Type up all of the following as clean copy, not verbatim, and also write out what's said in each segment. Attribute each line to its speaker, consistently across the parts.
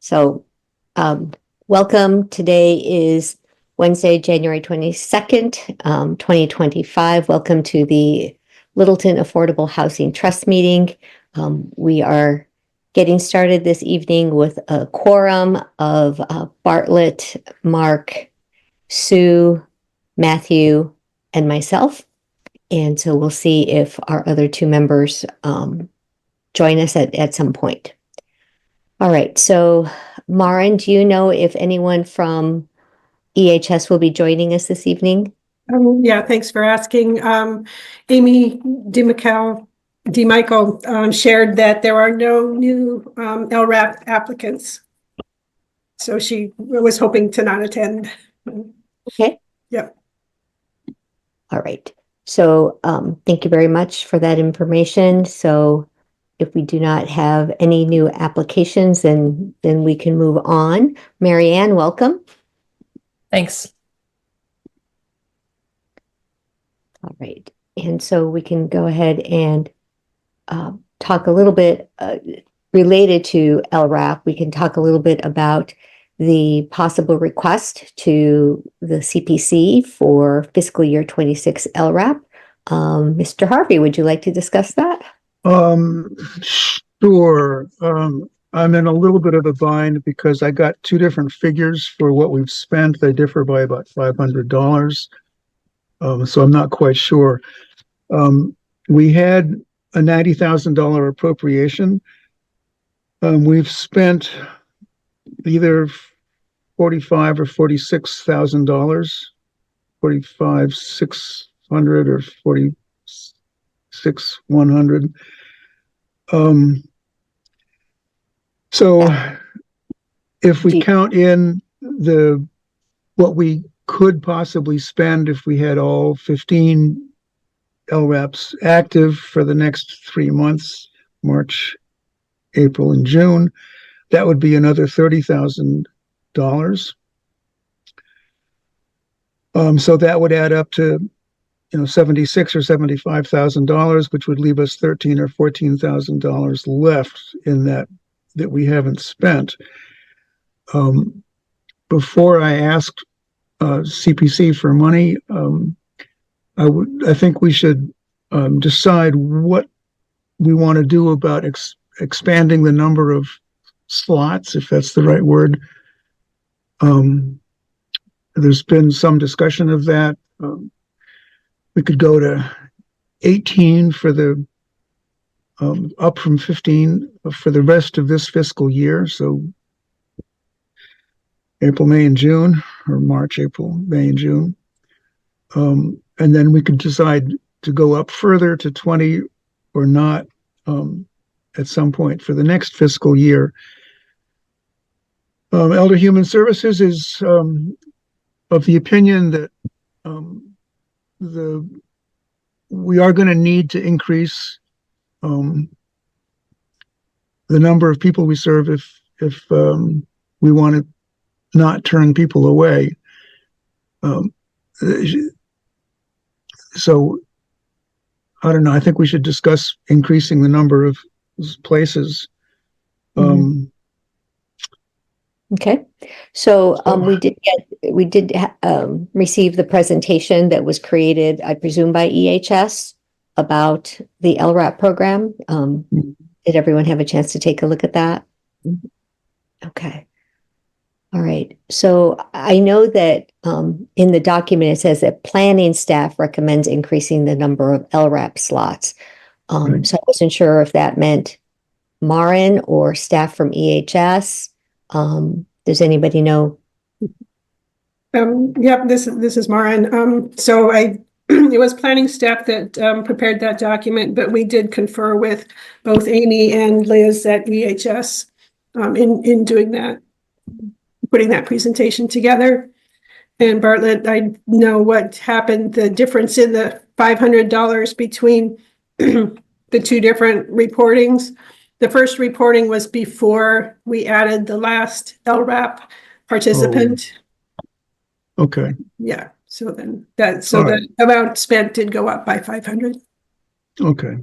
Speaker 1: So, welcome. Today is Wednesday, January 22nd, 2025. Welcome to the Littleton Affordable Housing Trust meeting. We are getting started this evening with a quorum of Bartlett, Mark, Sue, Matthew, and myself. And so we'll see if our other two members join us at some point. All right, so Maren, do you know if anyone from EHS will be joining us this evening?
Speaker 2: Yeah, thanks for asking. Amy DeMichael shared that there are no new LRAP applicants. So she was hoping to not attend.
Speaker 1: Okay.
Speaker 2: Yep.
Speaker 1: All right. So thank you very much for that information. So if we do not have any new applications, then we can move on. Marianne, welcome.
Speaker 3: Thanks.
Speaker 1: All right. And so we can go ahead and talk a little bit related to LRAP. We can talk a little bit about the possible request to the CPC for fiscal year 26 LRAP. Mr. Harvey, would you like to discuss that?
Speaker 4: Sure. I'm in a little bit of a bind because I got two different figures for what we've spent. They differ by about $500. So I'm not quite sure. We had a $90,000 appropriation. We've spent either $45,000 or $46,000, $45,600 or $46,100. So if we count in what we could possibly spend if we had all 15 LRAPs active for the next 3 months, March, April, and June, that would be another $30,000. So that would add up to $76,000 or $75,000, which would leave us $13,000 or $14,000 left in that we haven't spent. Before I asked CPC for money, I think we should decide what we want to do about expanding the number of slots, if that's the right word. There's been some discussion of that. We could go to 18 for up from 15 for the rest of this fiscal year. So April, May, and June, or March, April, May, and June. And then we could decide to go up further to 20 or not at some point for the next fiscal year. Elder Human Services is of the opinion that we are going to need to increase the number of people we serve if we want to not turn people away. So I don't know. I think we should discuss increasing the number of places.
Speaker 1: Okay, so we did receive the presentation that was created, I presume, by EHS about the LRAP program. Did everyone have a chance to take a look at that? Okay. All right. So I know that in the document it says that planning staff recommends increasing the number of LRAP slots.
Speaker 4: Right.
Speaker 1: So I wasn't sure if that meant Maren or staff from EHS. Does anybody know?
Speaker 2: Yep, this is Maren. So it was planning staff that prepared that document, but we did confer with both Amy and Liz at EHS in doing that, putting that presentation together. And Bartlett, I know what happened, the difference in the $500 between the two different reportings. The first reporting was before we added the last LRAP participant.
Speaker 4: Oh, okay.
Speaker 2: Yeah. So then the amount spent did go up by 500.
Speaker 4: Okay.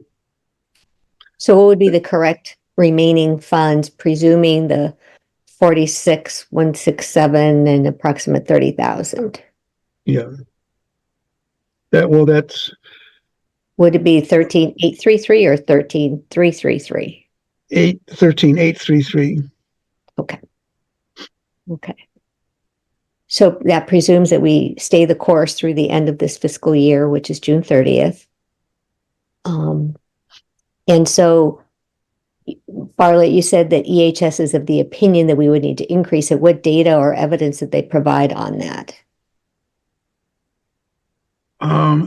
Speaker 1: So what would be the correct remaining funds, presuming the 46,167 and approximate 30,000.
Speaker 4: Yeah. That's
Speaker 1: Would it be 13,833 or 13,333?
Speaker 4: 13,833.
Speaker 1: Okay. Okay. So that presumes that we stay the course through the end of this fiscal year, which is June 30th. And so, Bartlett, you said that EHS is of the opinion that we would need to increase it. What data or evidence did they provide on that?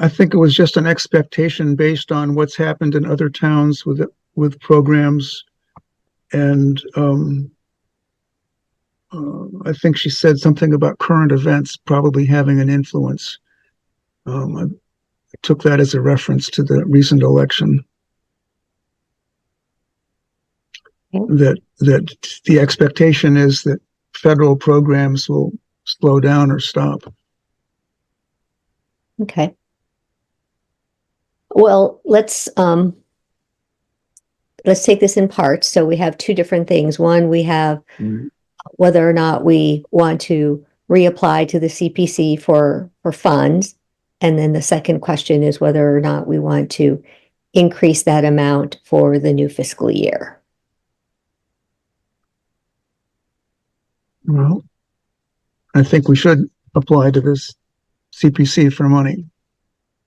Speaker 4: I think it was just an expectation based on what's happened in other towns with programs. And I think she said something about current events probably having an influence. I took that as a reference to the recent election.
Speaker 1: Okay.
Speaker 4: That the expectation is that federal programs will slow down or stop.
Speaker 1: Okay. Well, let's take this in parts. So we have two different things. One, we have whether or not we want to reapply to the CPC for funds. And then the second question is whether or not we want to increase that amount for the new fiscal year.
Speaker 4: Well, I think we should apply to this CPC for money.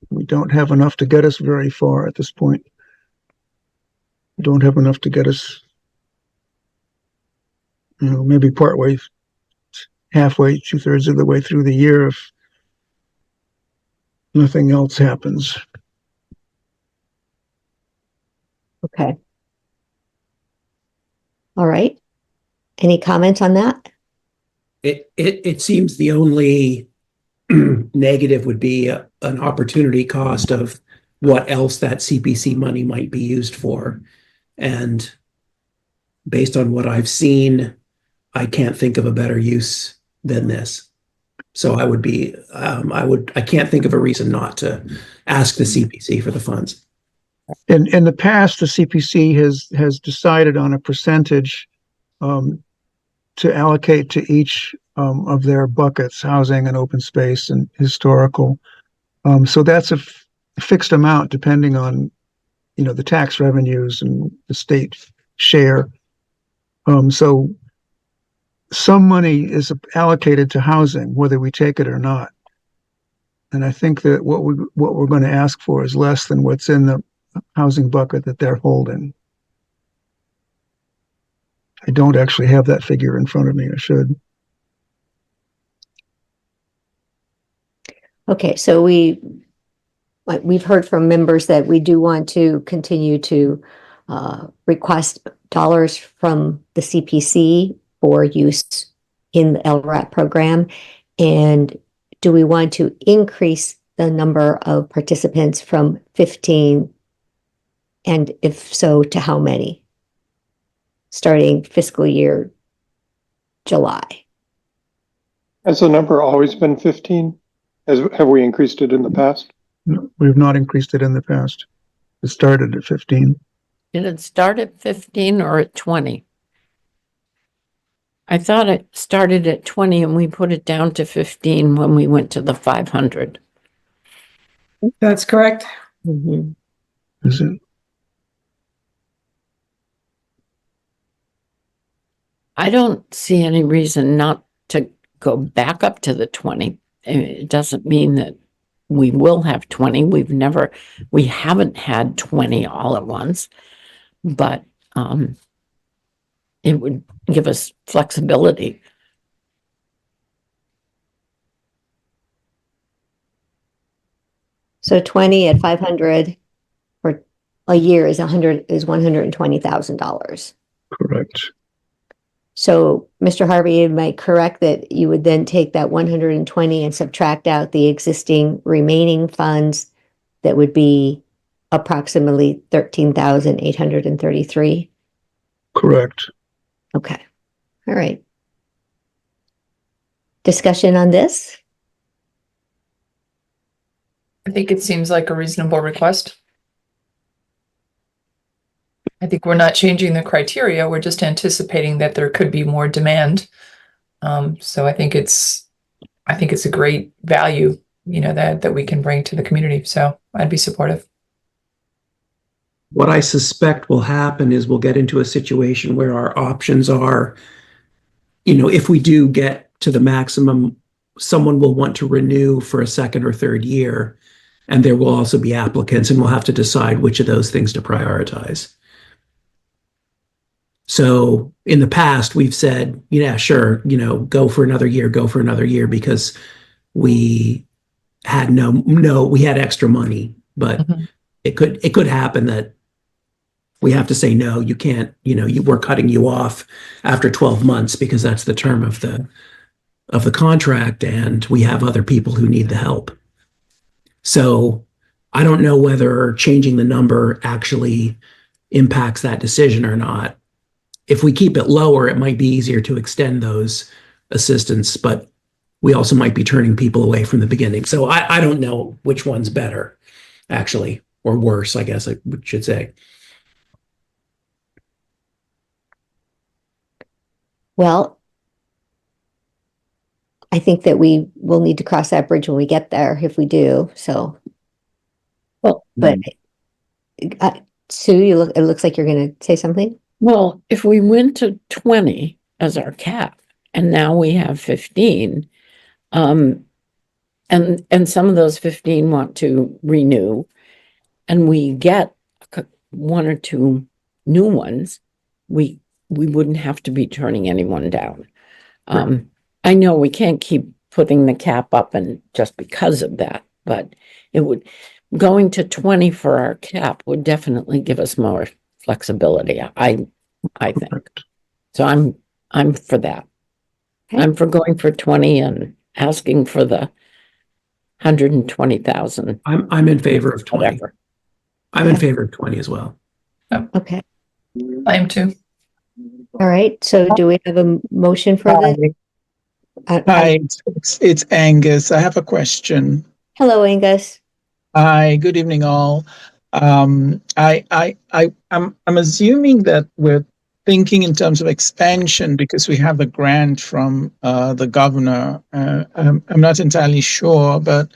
Speaker 4: We don't have enough to get us very far at this point. We don't have enough to get us, maybe partway, halfway, 2/3 of the way through the year if nothing else happens.
Speaker 1: Okay. All right. Any comments on that?
Speaker 5: It seems the only negative would be an opportunity cost of what else that CPC money might be used for. And based on what I've seen, I can't think of a better use than this. So I can't think of a reason not to ask the CPC for the funds.
Speaker 4: In the past, the CPC has decided on a percentage to allocate to each of their buckets, housing and open space and historical. So that's a fixed amount depending on, the tax revenues and the state share. So some money is allocated to housing, whether we take it or not. And I think that what we're going to ask for is less than what's in the housing bucket that they're holding. I don't actually have that figure in front of me. I should.
Speaker 1: Okay, so we've heard from members that we do want to continue to request dollars from the CPC for use in the LRAP program. And do we want to increase the number of participants from 15? And if so, to how many? Starting fiscal year July.
Speaker 6: Has the number always been 15? Have we increased it in the past?
Speaker 4: No, we've not increased it in the past. It started at 15.
Speaker 7: Did it start at 15 or at 20? I thought it started at 20 and we put it down to 15 when we went to the 500.
Speaker 2: That's correct.
Speaker 1: Mm-hmm.
Speaker 4: Is it?
Speaker 7: I don't see any reason not to go back up to the 20. It doesn't mean that we will have 20. We haven't had 20 all at once, but it would give us flexibility.
Speaker 1: So 20 at 500 for a year is $120,000.
Speaker 4: Correct.
Speaker 1: So, Mr. Harvey, am I correct that you would then take that 120 and subtract out the existing remaining funds that would be approximately 13,833?
Speaker 4: Correct.
Speaker 1: Okay. All right. Discussion on this?
Speaker 3: I think it seems like a reasonable request. I think we're not changing the criteria. We're just anticipating that there could be more demand. So I think it's a great value, that we can bring to the community. So I'd be supportive.
Speaker 5: What I suspect will happen is we'll get into a situation where our options are, if we do get to the maximum, someone will want to renew for a second or third year, and there will also be applicants, and we'll have to decide which of those things to prioritize. So in the past, we've said, yeah, sure, go for another year, because we had we had extra money, but
Speaker 3: Mhm.
Speaker 5: it could happen that we have to say, no, you can't, we're cutting you off after 12 months because that's the term of the contract, and we have other people who need the help. So I don't know whether changing the number actually impacts that decision or not. If we keep it lower, it might be easier to extend those assistance, but we also might be turning people away from the beginning. So I don't know which one's better, actually, or worse, I guess I should say.
Speaker 1: Well, I think that we will need to cross that bridge when we get there, if we do, so. Well, but Sue, it looks like you're gonna say something?
Speaker 7: Well, if we went to 20 as our cap and now we have 15, and some of those 15 want to renew, and we get one or two new ones, we wouldn't have to be turning anyone down. I know we can't keep putting the cap up and just because of that, but going to 20 for our cap would definitely give us more flexibility, I think.
Speaker 4: Correct.
Speaker 7: So I'm for that.
Speaker 1: Okay.
Speaker 7: I'm for going for 20 and asking for the 120,000.
Speaker 5: I'm in favor of 20.
Speaker 7: Whatever.
Speaker 5: I'm in favor of 20 as well.
Speaker 1: Okay,
Speaker 3: I am too.
Speaker 1: all right, so do we have a motion for this?
Speaker 8: Hi, it's Angus. I have a question.
Speaker 1: Hello, Angus.
Speaker 8: Hi, good evening, all. I'm assuming that we're thinking in terms of expansion because we have the grant from the governor. I'm not entirely sure, but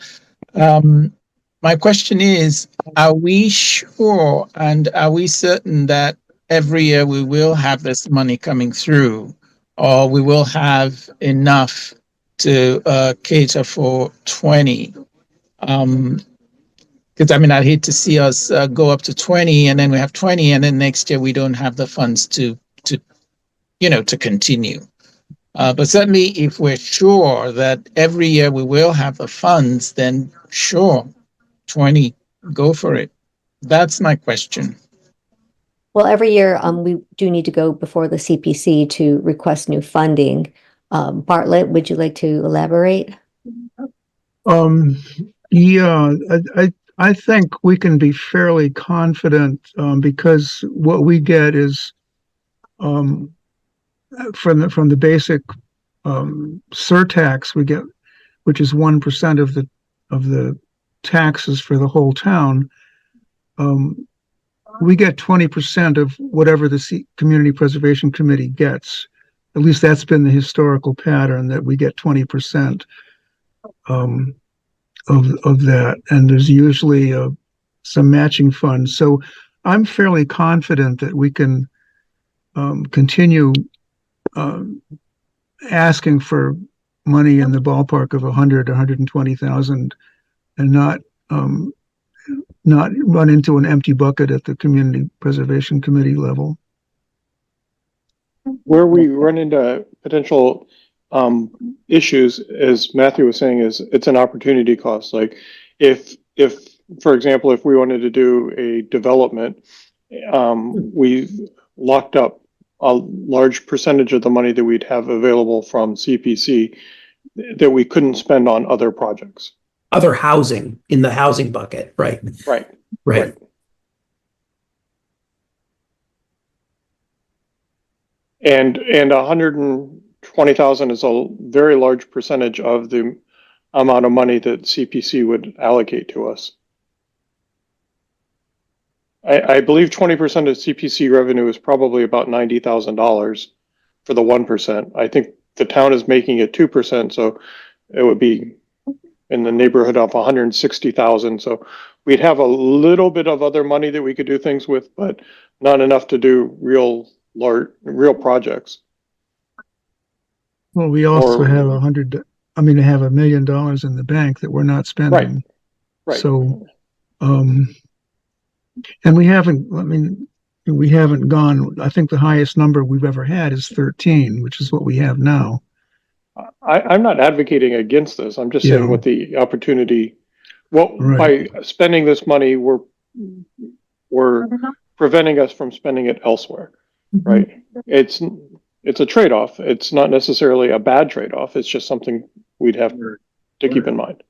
Speaker 8: my question is: are we sure and are we certain that every year we will have this money coming through, or we will have enough to cater for 20? Because I'd hate to see us go up to 20 and then we have 20 and then next year we don't have the funds to continue. But certainly if we're sure that every year we will have the funds, then sure, 20, go for it. That's my question.
Speaker 1: Well, every year, we do need to go before the CPC to request new funding. Bartlett, would you like to elaborate?
Speaker 4: Yeah, I think we can be fairly confident, because what we get is, from the basic, surtax we get, which is 1% of the taxes for the whole town. We get 20% of whatever the Community Preservation Committee gets. At least that's been the historical pattern, that we get 20% of that, and there's usually some matching funds. So I'm fairly confident that we can continue asking for money in the ballpark of 120,000 and not run into an empty bucket at the Community Preservation Committee level.
Speaker 6: Where we run into potential issues, as Matthew was saying, is it's an opportunity cost. Like if for example, if we wanted to do a development, we locked up a large percentage of the money that we'd have available from CPC that we couldn't spend on other projects.
Speaker 5: Other housing in the housing bucket, right?
Speaker 6: Right. And 120,000 is a very large percentage of the amount of money that CPC would allocate to us. I believe 20% of CPC revenue is probably about $90,000 for the 1%. I think the town is making it 2%, so it would be in the neighborhood of 160,000. So we'd have a little bit of other money that we could do things with, but not enough to do real projects.
Speaker 4: Well, we also
Speaker 6: Or-
Speaker 4: have have $1 million in the bank that we're not spending.
Speaker 6: Right.
Speaker 4: So, and we haven't gone, I think the highest number we've ever had is 13, which is what we have now.
Speaker 6: I'm not advocating against this. I'm just
Speaker 4: Yeah.
Speaker 6: saying what the opportunity,
Speaker 4: Right.
Speaker 6: by spending this money, we're preventing us from spending it elsewhere, right? It's a trade-off. It's not necessarily a bad trade-off. It's just something we'd have to keep in mind.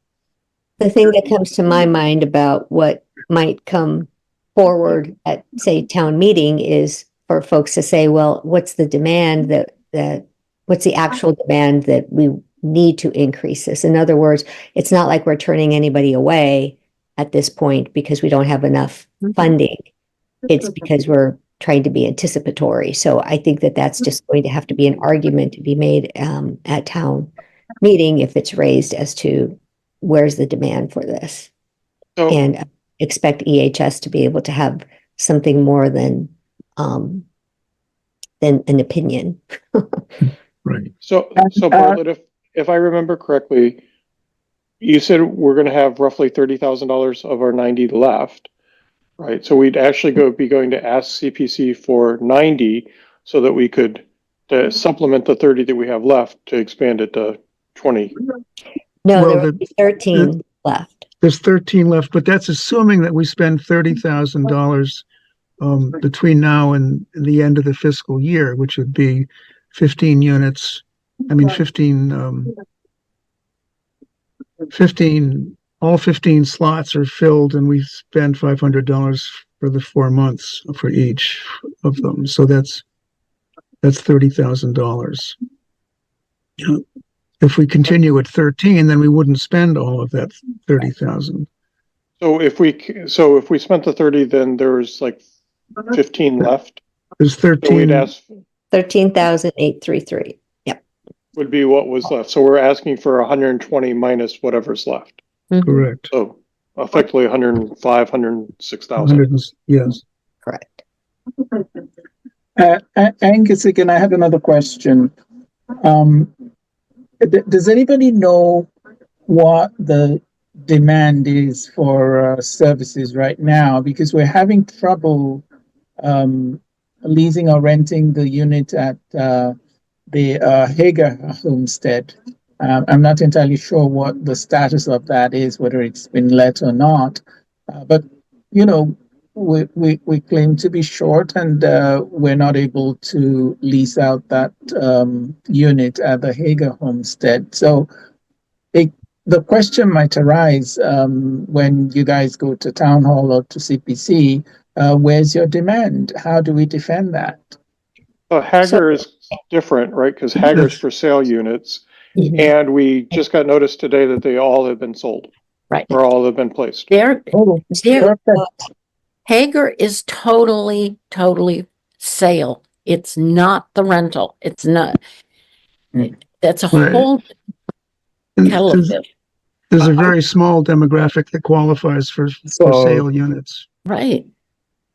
Speaker 1: The thing that comes to my mind about what might come forward at, say, town meeting is for folks to say, well, what's the demand what's the actual demand that we need to increase this? In other words, it's not like we're turning anybody away at this point because we don't have enough funding. It's because we're trying to be anticipatory. So I think that that's just going to have to be an argument to be made at town meeting if it's raised as to where's the demand for this.
Speaker 6: So,
Speaker 1: And expect EHS to be able to have something more than an opinion.
Speaker 4: Right.
Speaker 6: so Bartlett, if I remember correctly, you said we're going to have roughly $30,000 of our 90 left, right? So we'd actually be going to ask CPC for 90 so that we could to supplement the 30 that we have left to expand it to 20.
Speaker 1: No,
Speaker 4: Well,
Speaker 1: there will be 13 left.
Speaker 4: There's 13 left, but that's assuming that we spend $30,000 between now and the end of the fiscal year, which would be 15 units. 15, all 15 slots are filled and we spend $500 for the 4 months for each of them. So that's $30,000. If we continue at 13, then we wouldn't spend all of that 30,000.
Speaker 6: So if we spent the 30, then there's like 15 left.
Speaker 4: There's
Speaker 6: So we'd
Speaker 4: 13.
Speaker 6: ask
Speaker 1: 13,833. Yep.
Speaker 6: would be what was left. So we're asking for 120 minus whatever's left.
Speaker 4: Correct.
Speaker 6: So effectively 105, 106,000.
Speaker 4: 100, yes.
Speaker 1: Correct.
Speaker 8: Angus, again, I have another question. Does anybody know what the demand is for services right now? Because we're having trouble leasing or renting the unit at the Hager homestead. I'm not entirely sure what the status of that is, whether it's been let or not. But, you know, we claim to be short and we're not able to lease out that unit at the Hager homestead. So the question might arise when you guys go to town hall or to CPC, where's your demand? How do we defend that?
Speaker 6: Hager is different, right? Because Hager's for sale units. And we just got notice today that they all have been sold.
Speaker 7: Right.
Speaker 6: Or all have been placed.
Speaker 7: There,
Speaker 8: Perfect.
Speaker 7: Hager is totally sale. It's not the rental. It's not. That's a
Speaker 4: Right.
Speaker 7: whole
Speaker 4: And
Speaker 7: kettle of fish.
Speaker 4: there's a very small demographic that qualifies for sale units.
Speaker 7: Right.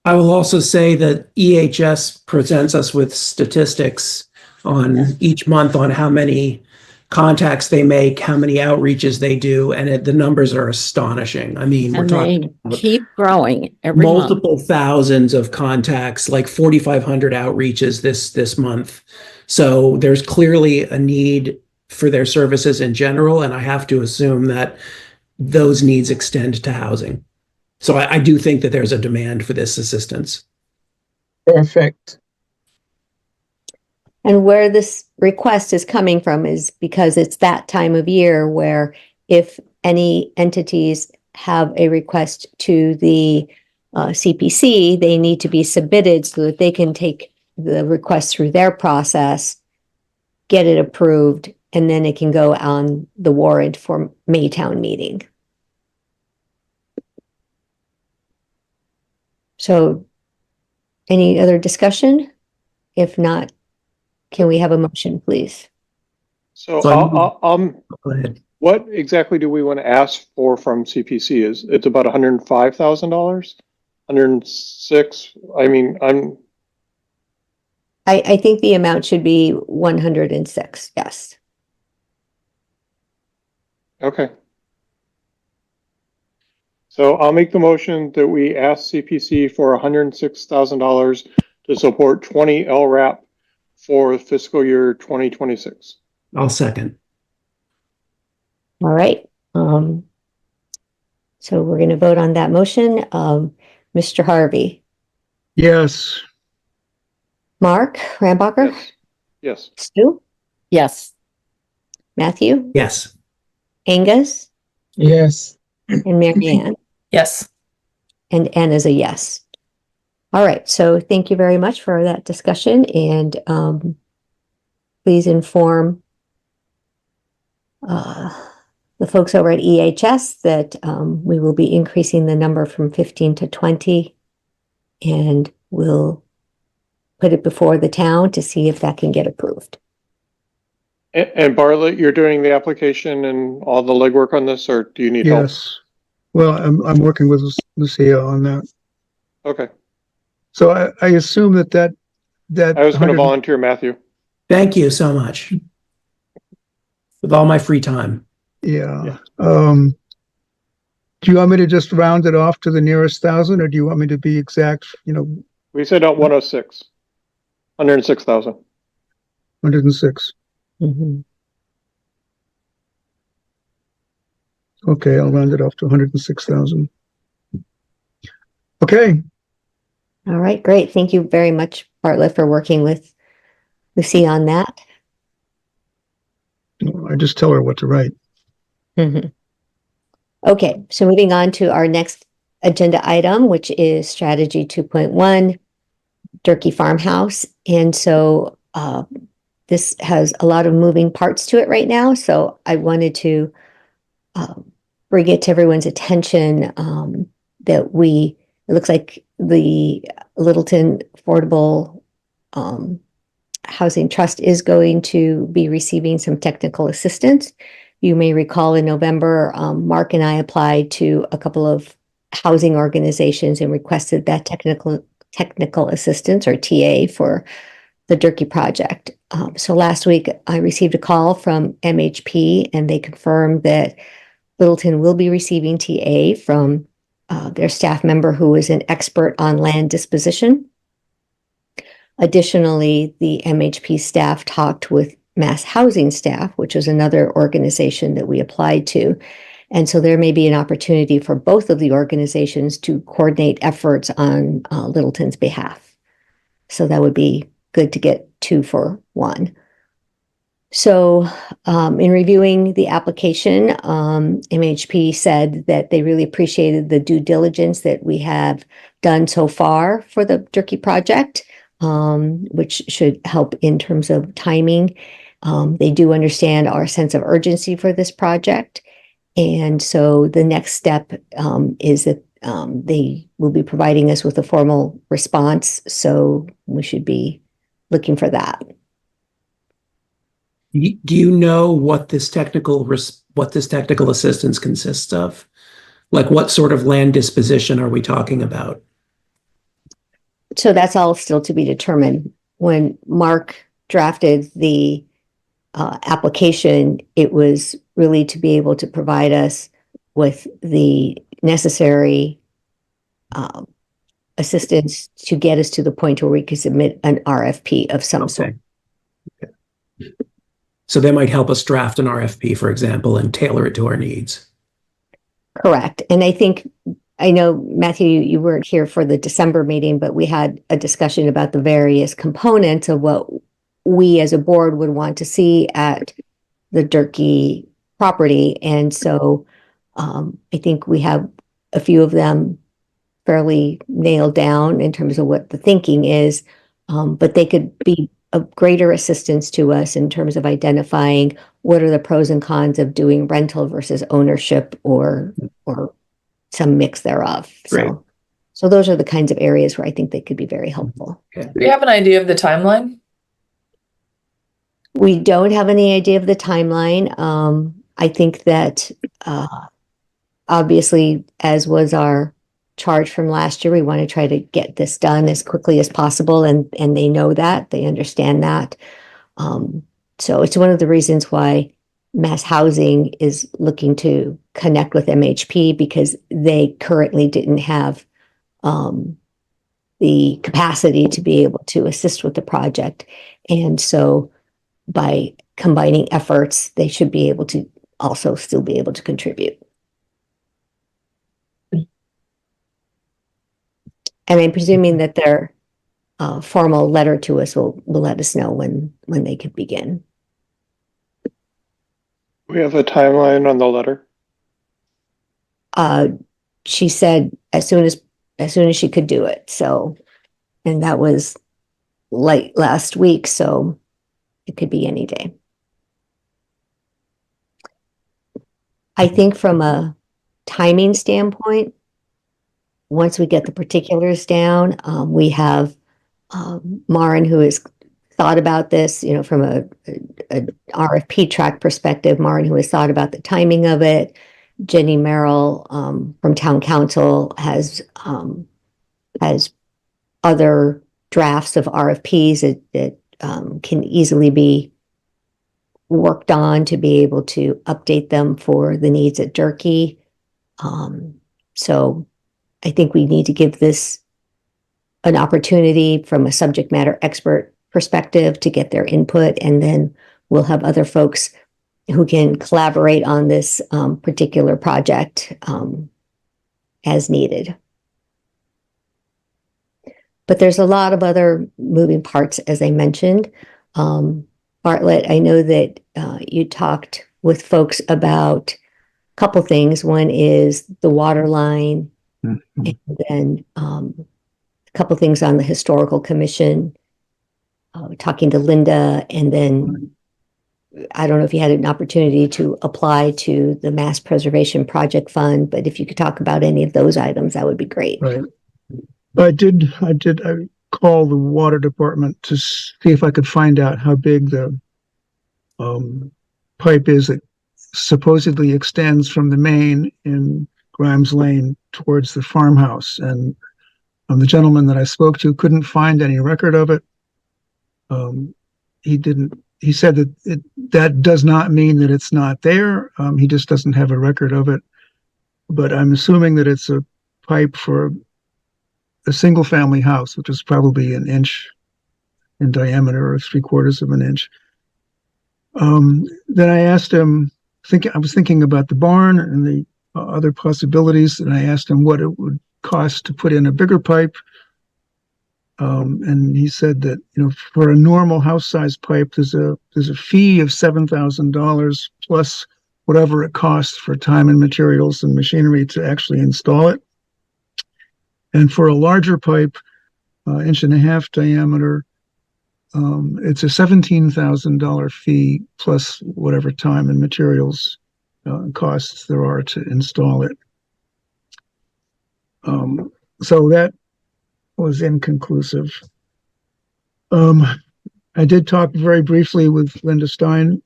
Speaker 5: I will also say that EHS presents us with statistics on each month on how many contacts they make, how many outreaches they do, and the numbers are astonishing. I mean, we're
Speaker 7: And
Speaker 5: talking
Speaker 7: they keep growing every month.
Speaker 5: multiple thousands of contacts, like 4,500 outreaches this month. So there's clearly a need for their services in general, and I have to assume that those needs extend to housing. So I do think that there's a demand for this assistance.
Speaker 8: Perfect.
Speaker 1: And where this request is coming from is because it's that time of year where if any entities have a request to the CPC, they need to be submitted so that they can take the request through their process, get it approved, and then it can go on the warrant for Maytown meeting. So any other discussion? If not, can we have a motion, please?
Speaker 6: So,
Speaker 5: So Go ahead.
Speaker 6: what exactly do we want to ask for from CPC? It's about $105,000? 106? I mean,
Speaker 1: I think the amount should be 106, yes.
Speaker 6: okay. So I'll make the motion that we ask CPC for $106,000 to support 20 LRAP for fiscal year 2026.
Speaker 5: I'll second.
Speaker 1: All right. So we're going to vote on that motion. Mr. Harvey,
Speaker 4: Yes.
Speaker 1: Mark Rambacher,
Speaker 6: Yes. Yes.
Speaker 1: Stu,
Speaker 7: Yes.
Speaker 1: Matthew,
Speaker 5: Yes.
Speaker 1: Angus,
Speaker 8: Yes.
Speaker 1: and Mary Ann.
Speaker 3: Yes.
Speaker 1: And Ann is a yes. All right. So thank you very much for that discussion, and please inform the folks over at EHS that we will be increasing the number from 15 to 20, and we'll put it before the town to see if that can get approved.
Speaker 6: And Bartlett, you're doing the application and all the legwork on this, or do you need help?
Speaker 4: Yes. Well, I'm working with Lucia on that.
Speaker 6: Okay.
Speaker 4: So I assume that
Speaker 6: I was going to
Speaker 4: 100
Speaker 6: volunteer Matthew.
Speaker 5: Thank you so much. With all my free time.
Speaker 4: Yeah. Do you want me to just round it off to the nearest thousand, or do you want me to be exact,
Speaker 6: We said 106. 106,000.
Speaker 4: 106?
Speaker 1: Mhm.
Speaker 4: Okay, I'll round it off to 106,000. Okay.
Speaker 1: All right, great. Thank you very much, Bartlett, for working with Lucy on that.
Speaker 4: I just tell her what to write.
Speaker 1: Mhm. Okay, so moving on to our next agenda item, which is strategy 2.1, Durkee Farmhouse. And so this has a lot of moving parts to it right now. So I wanted to bring it to everyone's attention that it looks like the Littleton Affordable Housing Trust is going to be receiving some technical assistance. You may recall in November, Mark and I applied to a couple of housing organizations and requested that technical assistance, or TA, for the Durkee project. So last week I received a call from MHP, and they confirmed that Littleton will be receiving TA from their staff member who is an expert on land disposition. Additionally, the MHP staff talked with Mass Housing staff, which is another organization that we applied to. And so there may be an opportunity for both of the organizations to coordinate efforts on Littleton's behalf. So that would be good to get 2 for 1. So in reviewing the application, MHP said that they really appreciated the due diligence that we have done so far for the Durkee project, which should help in terms of timing. They do understand our sense of urgency for this project. And so the next step is that they will be providing us with a formal response. So we should be looking for that.
Speaker 5: Do you know what this technical assistance consists of? Like, what sort of land disposition are we talking about?
Speaker 1: So that's all still to be determined. When Mark drafted the application, it was really to be able to provide us with the necessary assistance to get us to the point where we could submit an RFP of some sort.
Speaker 5: Okay. So they might help us draft an RFP, for example, and tailor it to our needs.
Speaker 1: Correct. And I know, Matthew, you weren't here for the December meeting, but we had a discussion about the various components of what we as a board would want to see at the Durkee property. And so I think we have a few of them fairly nailed down in terms of what the thinking is, but they could be of greater assistance to us in terms of identifying what are the pros and cons of doing rental versus ownership or some mix thereof.
Speaker 5: Great.
Speaker 1: So those are the kinds of areas where I think they could be very helpful.
Speaker 3: Do we have an idea of the timeline?
Speaker 1: We don't have any idea of the timeline. I think that obviously, as was our charge from last year, we want to try to get this done as quickly as possible, and they know that, they understand that. So it's one of the reasons why Mass Housing is looking to connect with MHP, because they currently didn't have the capacity to be able to assist with the project. And so by combining efforts, they should be able to also still be able to contribute. And I'm presuming that their formal letter to us will let us know when they could begin.
Speaker 6: We have a timeline on the letter.
Speaker 1: She said as soon as she could do it. So, and that was late last week, so it could be any day. I think from a timing standpoint, once we get the particulars down, we have Maren, who has thought about this, from a RFP track perspective, Maren, who has thought about the timing of it. Jenny Merrill from Town Council has other drafts of RFPs that can easily be worked on to be able to update them for the needs at Durkee. So I think we need to give this an opportunity from a subject matter expert perspective to get their input, and then we'll have other folks who can collaborate on this particular project as needed. But there's a lot of other moving parts, as I mentioned. Bartlett, I know that you talked with folks about a couple things. One is the water line, and then a couple things on the Historical Commission, talking to Linda, and then I don't know if you had an opportunity to apply to the Mass Preservation Project Fund, but if you could talk about any of those items, that would be great.
Speaker 4: Right. I called the water department to see if I could find out how big the pipe is that supposedly extends from the main in Grimes Lane towards the farmhouse. And the gentleman that I spoke to couldn't find any record of it. He said that that does not mean that it's not there. He just doesn't have a record of it. But I'm assuming that it's a pipe for a single family house, which is probably an inch in diameter or 3/4 of an inch. Then I asked him, I was thinking about the barn and the other possibilities, and I asked him what it would cost to put in a bigger pipe. And he said that, for a normal house size pipe, there's a fee of $7,000 plus whatever it costs for time and materials and machinery to actually install it. And for a larger pipe, 1.5 diameter, it's a $17,000 fee plus whatever time and materials costs there are to install it. So that was inconclusive. I did talk very briefly with Linda Stein.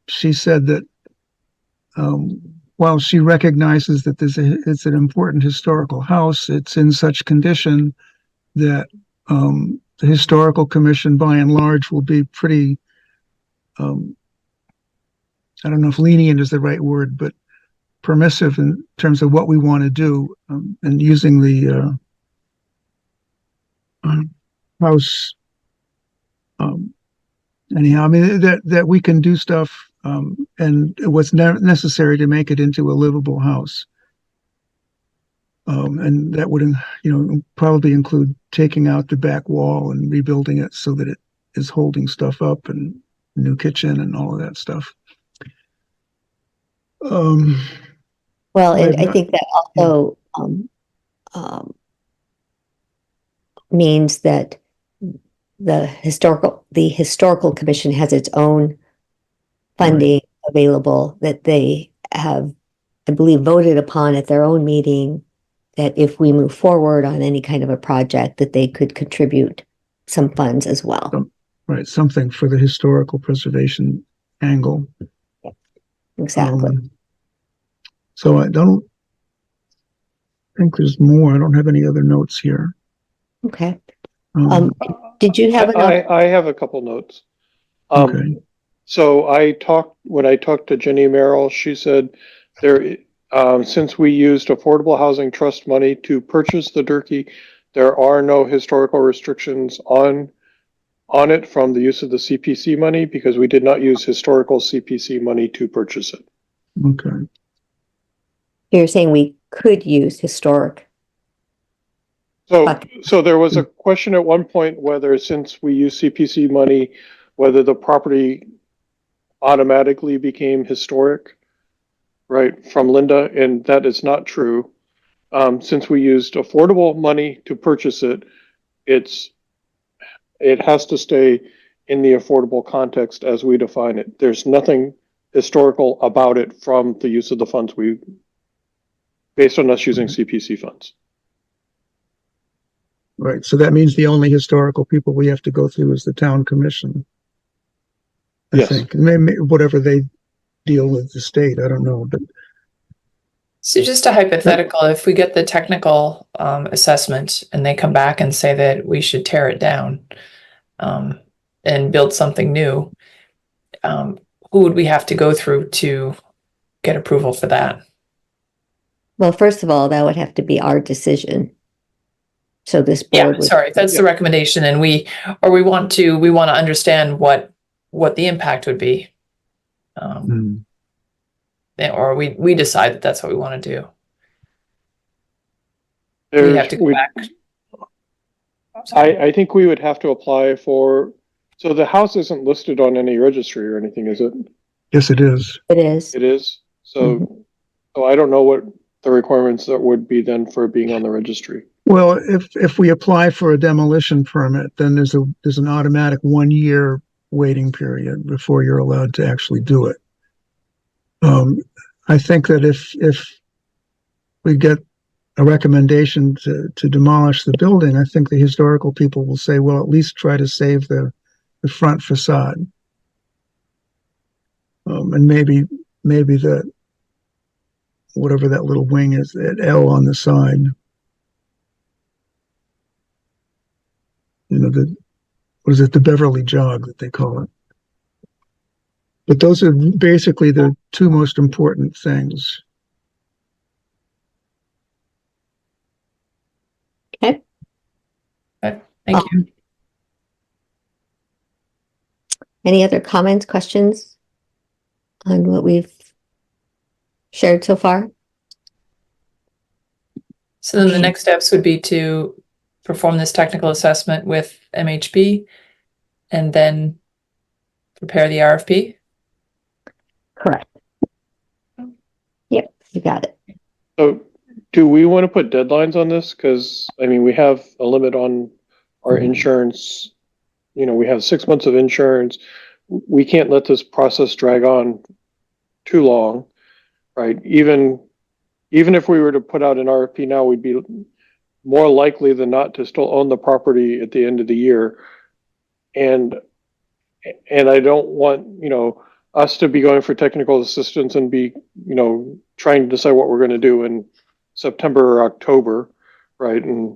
Speaker 4: She said that while she recognizes that it's an important historical house, it's in such condition that the Historical Commission, by and large, will be pretty, I don't know if lenient is the right word, but permissive in terms of what we want to do, and using the house. Anyhow, I mean, that we can do stuff, and it was necessary to make it into a livable house. And that would, probably include taking out the back wall and rebuilding it so that it is holding stuff up, and new kitchen and all of that stuff.
Speaker 1: Well, and I think that also means that the historical commission has its own funding available that they have, I believe, voted upon at their own meeting that if we move forward on any kind of a project, that they could contribute some funds as well.
Speaker 4: Right, something for the historical preservation angle.
Speaker 1: Exactly.
Speaker 4: So I don't think there's more. I don't have any other notes here.
Speaker 1: Okay. Did you have
Speaker 6: I have a couple notes.
Speaker 4: Okay.
Speaker 6: So when I talked to Jenny Merrill, she said since we used Affordable Housing Trust money to purchase the Durkee, there are no historical restrictions on it from the use of the CPC money because we did not use historical CPC money to purchase it.
Speaker 4: Okay.
Speaker 1: You're saying we could use historic.
Speaker 6: So there was a question at one point whether since we use CPC money, whether the property automatically became historic, right, from Linda, and that is not true. Since we used affordable money to purchase it, it has to stay in the affordable context as we define it. There's nothing historical about it from the use of the funds based on us using CPC funds.
Speaker 4: Right. So that means the only historical people we have to go through is the town commission. I
Speaker 6: Yes.
Speaker 4: think maybe whatever they deal with the state, I don't know, but
Speaker 3: So just a hypothetical, if we get the technical assessment and they come back and say that we should tear it down and build something new, who would we have to go through to get approval for that?
Speaker 1: Well, first of all, that would have to be our decision. So this board would.
Speaker 3: Sorry, that's the recommendation, and we want to understand what the impact would be. Or we decide that that's what we want to do. We have to go back.
Speaker 6: I think we would have to apply for, so the house isn't listed on any registry or anything, is it?
Speaker 4: yes, it is.
Speaker 1: It is.
Speaker 6: It is. So I don't know what the requirements that would be then for being on the registry.
Speaker 4: Well, if we apply for a demolition permit, then there's an automatic 1 year waiting period before you're allowed to actually do it. I think that if we get a recommendation to demolish the building, I think the historical people will say, well, at least try to save the front facade. And maybe the whatever that little wing is, that L on the side. You know, what is it, the Beverly Jog that they call it. But those are basically the two most important things.
Speaker 1: Okay.
Speaker 3: Thank you.
Speaker 1: Any other comments, questions on what we've shared so far?
Speaker 3: So then the next steps would be to perform this technical assessment with MHB and then prepare the RFP?
Speaker 1: Correct. Yep, you got it.
Speaker 6: So do we want to put deadlines on this? Because, I mean, we have a limit on our insurance. You know, we have 6 months of insurance. We can't let this process drag on too long, right? Even if we were to put out an RFP now, we'd be more likely than not to still own the property at the end of the year. And I don't want, us to be going for technical assistance and be, trying to decide what we're going to do in September or October, right? And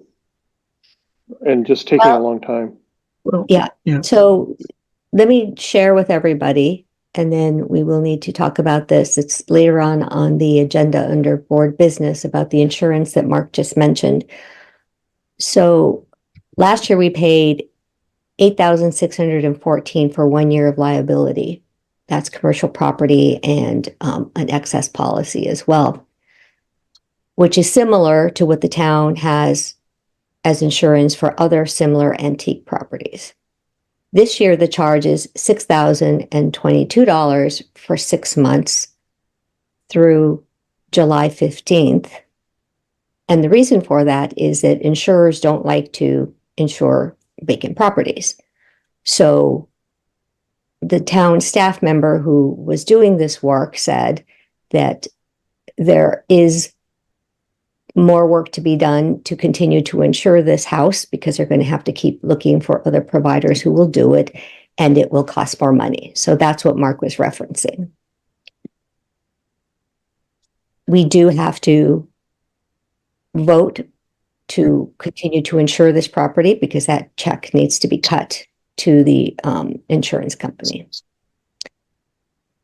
Speaker 6: just taking a long time.
Speaker 4: Well,
Speaker 1: Yeah. So let me share with everybody, and then we will need to talk about this. It's later on the agenda under board business about the insurance that Mark just mentioned. So last year we paid $8,614 for 1 year of liability. That's commercial property and an excess policy as well, which is similar to what the town has as insurance for other similar antique properties. This year, the charge is $6,022 for 6 months through July 15th. And the reason for that is that insurers don't like to insure vacant properties. So the town staff member who was doing this work said that there is more work to be done to continue to insure this house because they're going to have to keep looking for other providers who will do it, and it will cost more money. So that's what Mark was referencing. We do have to vote to continue to insure this property because that check needs to be cut to the insurance company.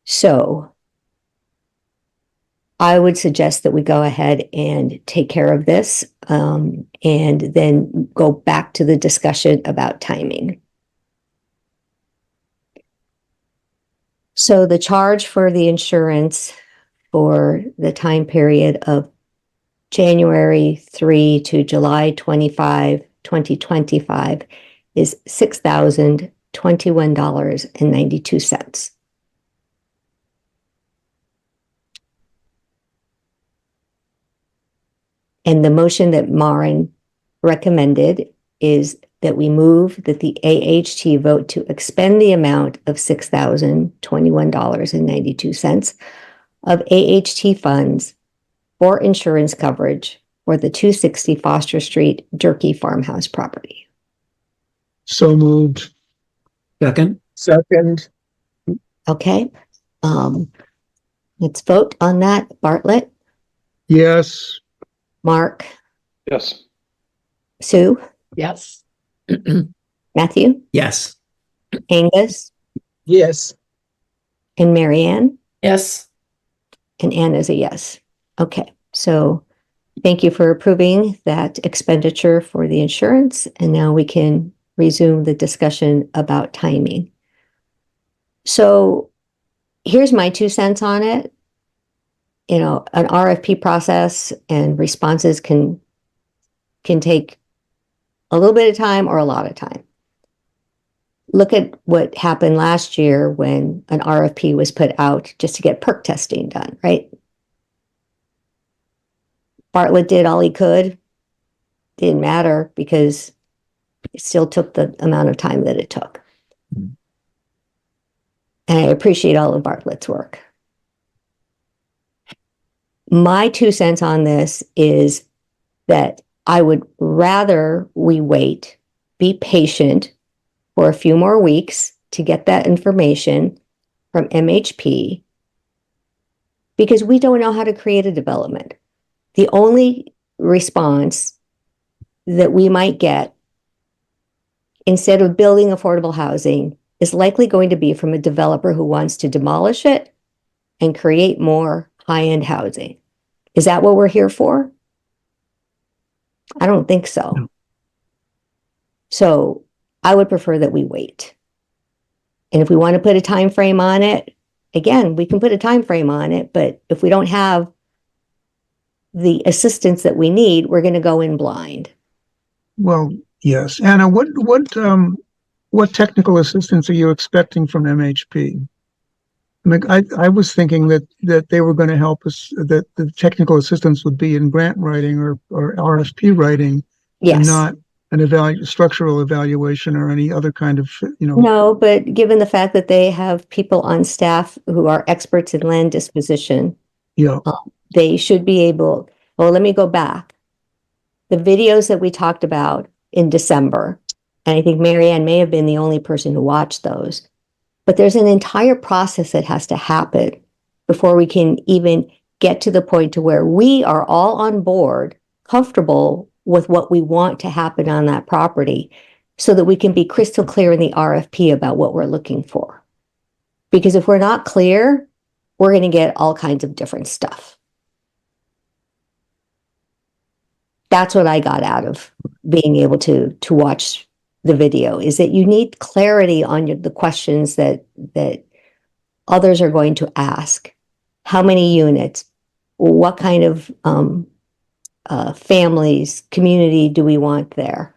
Speaker 1: So I would suggest that we go ahead and take care of this and then go back to the discussion about timing. So the charge for the insurance for the time period of January 3 to July 25, 2025 is $6,021.92. And the motion that Maren recommended is that we move that the AHT vote to expend the amount of $6,021.92 of AHT funds for insurance coverage for the 260 Foster Street Durkee Farmhouse property.
Speaker 4: So moved.
Speaker 5: Second,
Speaker 8: Second,
Speaker 1: Okay. Let's vote on that. Bartlett,
Speaker 4: Yes.
Speaker 1: Mark,
Speaker 6: Yes.
Speaker 1: Sue,
Speaker 7: Yes.
Speaker 1: Matthew,
Speaker 5: yes.
Speaker 1: Angus,
Speaker 8: yes.
Speaker 1: and Marianne.
Speaker 3: Yes.
Speaker 1: And Anne is a yes. Okay, so thank you for approving that expenditure for the insurance. And now we can resume the discussion about timing. So here's my 2 cents on it. You know, an RFP process and responses can take a little bit of time or a lot of time. Look at what happened last year when an RFP was put out just to get perk testing done, right? Bartlett did all he could. Didn't matter because it still took the amount of time that it took. And I appreciate all of Bartlett's work. My 2 cents on this is that I would rather we wait, be patient for a few more weeks to get that information from MHP because we don't know how to create a development. The only response that we might get instead of building affordable housing is likely going to be from a developer who wants to demolish it and create more high-end housing. Is that what we're here for? I don't think so.
Speaker 4: No.
Speaker 1: So I would prefer that we wait. And if we want to put a time frame on it, again, we can put a time frame on it, but if we don't have the assistance that we need, we're going to go in blind.
Speaker 4: Well, yes. Anna, what technical assistance are you expecting from MHP? I mean, I was thinking that they were going to help us, that the technical assistance would be in grant writing or RFP writing, and
Speaker 1: Yes.
Speaker 4: not an structural evaluation or any other kind of,
Speaker 1: No, but given the fact that they have people on staff who are experts in land disposition,
Speaker 4: yeah.
Speaker 1: they should be able, well, let me go back. The videos that we talked about in December, and I think Marianne may have been the only person who watched those, but there's an entire process that has to happen before we can even get to the point to where we are all on board, comfortable with what we want to happen on that property so that we can be crystal clear in the RFP about what we're looking for. Because if we're not clear, we're going to get all kinds of different stuff. That's what I got out of being able to watch the video, is that you need clarity on the questions that others are going to ask. How many units? What kind of families, community do we want there?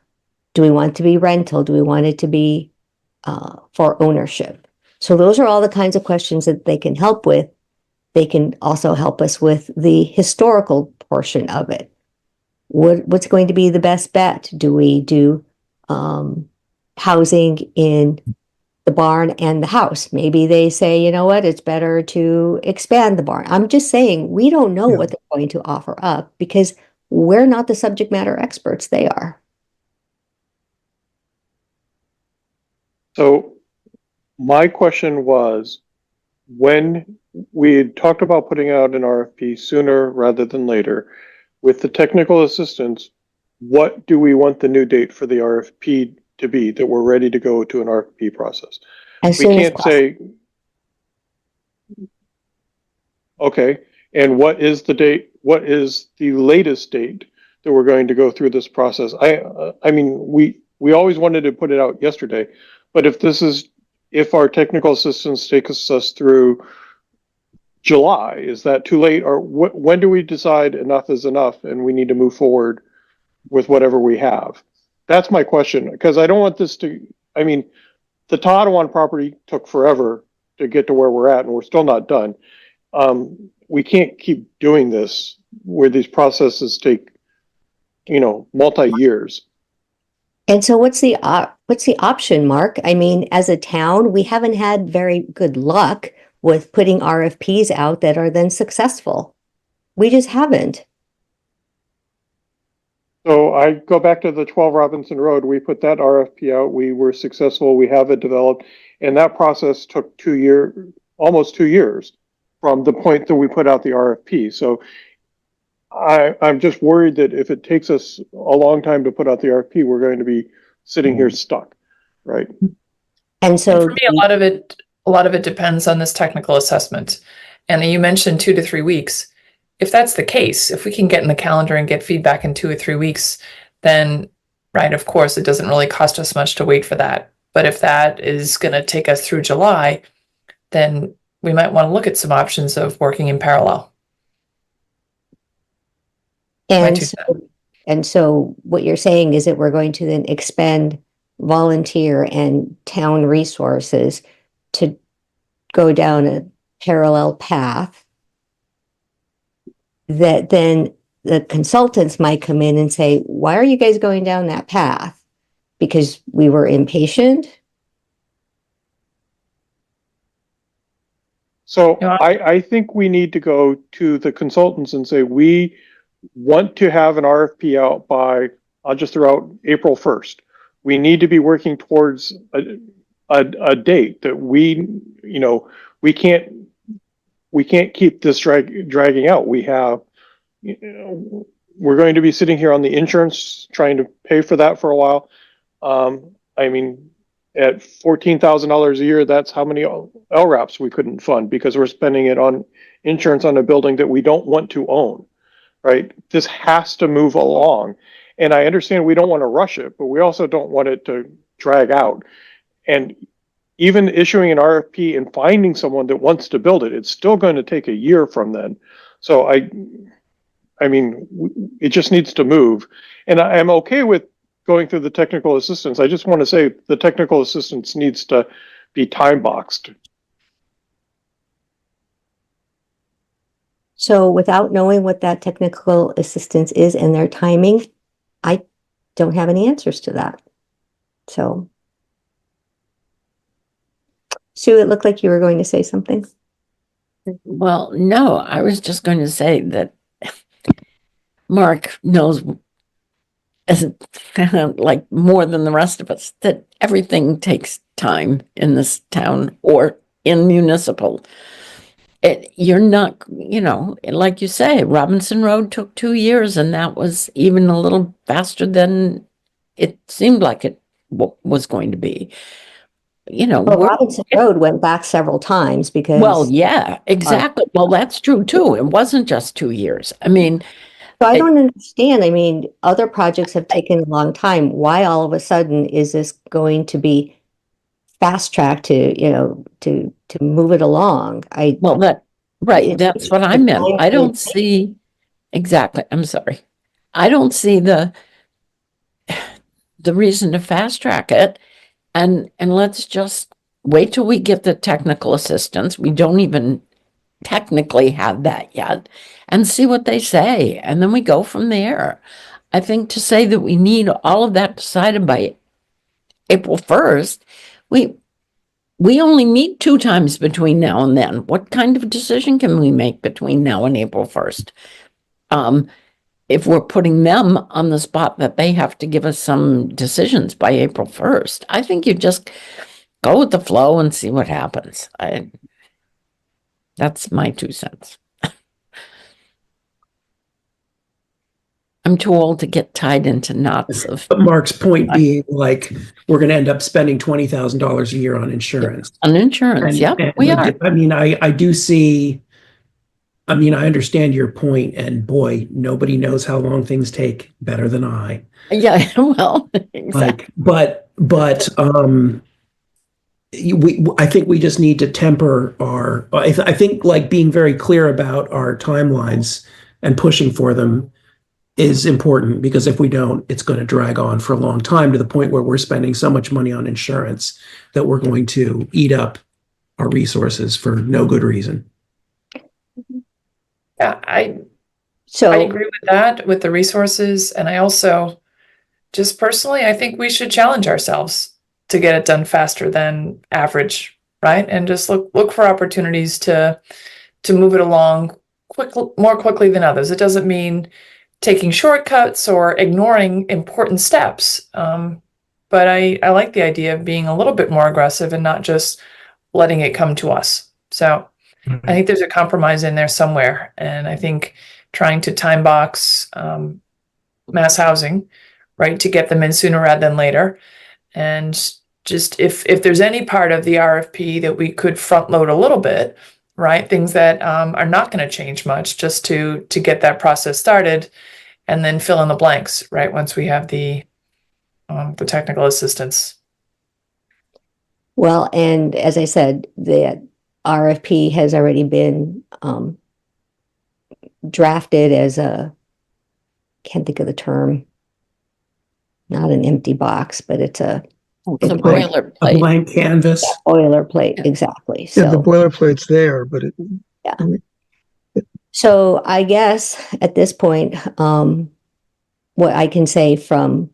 Speaker 1: Do we want it to be rental? Do we want it to be for ownership? So those are all the kinds of questions that they can help with. They can also help us with the historical portion of it. What's going to be the best bet? Do we do housing in the barn and the house? Maybe they say, you know what, it's better to expand the barn. I'm just saying, we don't know
Speaker 4: Yeah.
Speaker 1: what they're going to offer up because we're not the subject matter experts, they are.
Speaker 6: So my question was, when we had talked about putting out an RFP sooner rather than later, with the technical assistance, what do we want the new date for the RFP to be that we're ready to go to an RFP process?
Speaker 1: As
Speaker 6: We
Speaker 1: soon as
Speaker 6: can't say, okay, and what is the date? What is the latest date that we're going to go through this process? I mean, we always wanted to put it out yesterday, but if our technical assistance takes us through July, is that too late? Or when do we decide enough is enough and we need to move forward with whatever we have? That's my question, because I don't want this to, I mean, the Tottawon property took forever to get to where we're at, and we're still not done. We can't keep doing this where these processes take, multi-years.
Speaker 1: And so what's the option, Mark? I mean, as a town, we haven't had very good luck with putting RFPs out that are then successful. We just haven't.
Speaker 6: So I go back to the 12 Robinson Road. We put that RFP out. We were successful. We have it developed. And that process took almost 2 years from the point that we put out the RFP. So I'm just worried that if it takes us a long time to put out the RFP, we're going to be sitting here stuck, right?
Speaker 1: And so
Speaker 3: for me, a lot of it depends on this technical assessment. And you mentioned 2 to 3 weeks. If that's the case, if we can get in the calendar and get feedback in 2 or 3 weeks, then, right, of course, it doesn't really cost us much to wait for that. But if that is going to take us through July, then we might want to look at some options of working in parallel.
Speaker 1: And so what you're saying is that we're going to then expend volunteer and town resources to go down a parallel path that then the consultants might come in and say, why are you guys going down that path? Because we were impatient?
Speaker 6: So I think we need to go to the consultants and say, we want to have an RFP out by, I'll just throw out April 1st. We need to be working towards a date that we can't keep this dragging out. We're going to be sitting here on the insurance trying to pay for that for a while. I mean, at $14,000 a year, that's how many LRAPs we couldn't fund because we're spending it on insurance on a building that we don't want to own, right? This has to move along. And I understand we don't want to rush it, but we also don't want it to drag out. And even issuing an RFP and finding someone that wants to build it, it's still going to take a year from then. So I mean, it just needs to move. And I'm okay with going through the technical assistance. I just want to say the technical assistance needs to be time boxed.
Speaker 1: So without knowing what that technical assistance is and their timing, I don't have any answers to that. So, Sue, it looked like you were going to say something.
Speaker 7: Well, no, I was just going to say that Mark knows, like more than the rest of us, that everything takes time in this town or in municipal. You're not, like you say, Robinson Road took 2 years, and that was even a little faster than it seemed like it was going to be.
Speaker 1: Well, Robinson Road went back several times because...
Speaker 7: Well, yeah, exactly. Well, that's true too. It wasn't just 2 years. I mean...
Speaker 1: So I don't understand. I mean, other projects have taken a long time. Why all of a sudden is this going to be fast tracked to move it along?
Speaker 7: That's what I meant. I don't see exactly. I'm sorry. I don't see the reason to fast track it. And let's just wait till we get the technical assistance. We don't even technically have that yet, and see what they say. And then we go from there. I think to say that we need all of that decided by April 1st, we only meet 2 times between now and then. What kind of decision can we make between now and April 1st? if we're putting them on the spot that they have to give us some decisions by April 1st, I think you just go with the flow and see what happens. That's my 2 cents. I'm too old to get tied into knots of
Speaker 5: But Mark's point being, like, we're going to end up spending $20,000 a year on insurance.
Speaker 7: on insurance. Yep, we are.
Speaker 5: I mean, I do see. I mean, I understand your point, and boy, nobody knows how long things take better than I.
Speaker 7: Yeah, well, exactly.
Speaker 5: I think we just need to temper our. I think like being very clear about our timelines and pushing for them is important, because if we don't, it's going to drag on for a long time, to the point where we're spending so much money on insurance that we're going to eat up our resources for no good reason.
Speaker 3: Yeah, I
Speaker 1: So,
Speaker 3: agree with that, with the resources. And I also, just personally, I think we should challenge ourselves to get it done faster than average, right? And just look for opportunities to move it along more quickly than others. It doesn't mean taking shortcuts or ignoring important steps. But I like the idea of being a little bit more aggressive and not just letting it come to us. So I think there's a compromise in there somewhere. And I think trying to time box mass housing, right, to get them in sooner rather than later. And just if there's any part of the RFP that we could front load a little bit, right, things that are not going to change much, just to get that process started, and then fill in the blanks, right, once we have the technical assistance.
Speaker 1: well, and as I said, the RFP has already been drafted as can't think of the term, not an empty box, but it's a
Speaker 7: It's a
Speaker 5: A
Speaker 7: boilerplate.
Speaker 5: blank canvas.
Speaker 1: boilerplate, exactly.
Speaker 4: Yeah, the
Speaker 1: So,
Speaker 4: boilerplate's there, but it,
Speaker 1: so I guess at this point, what I can say from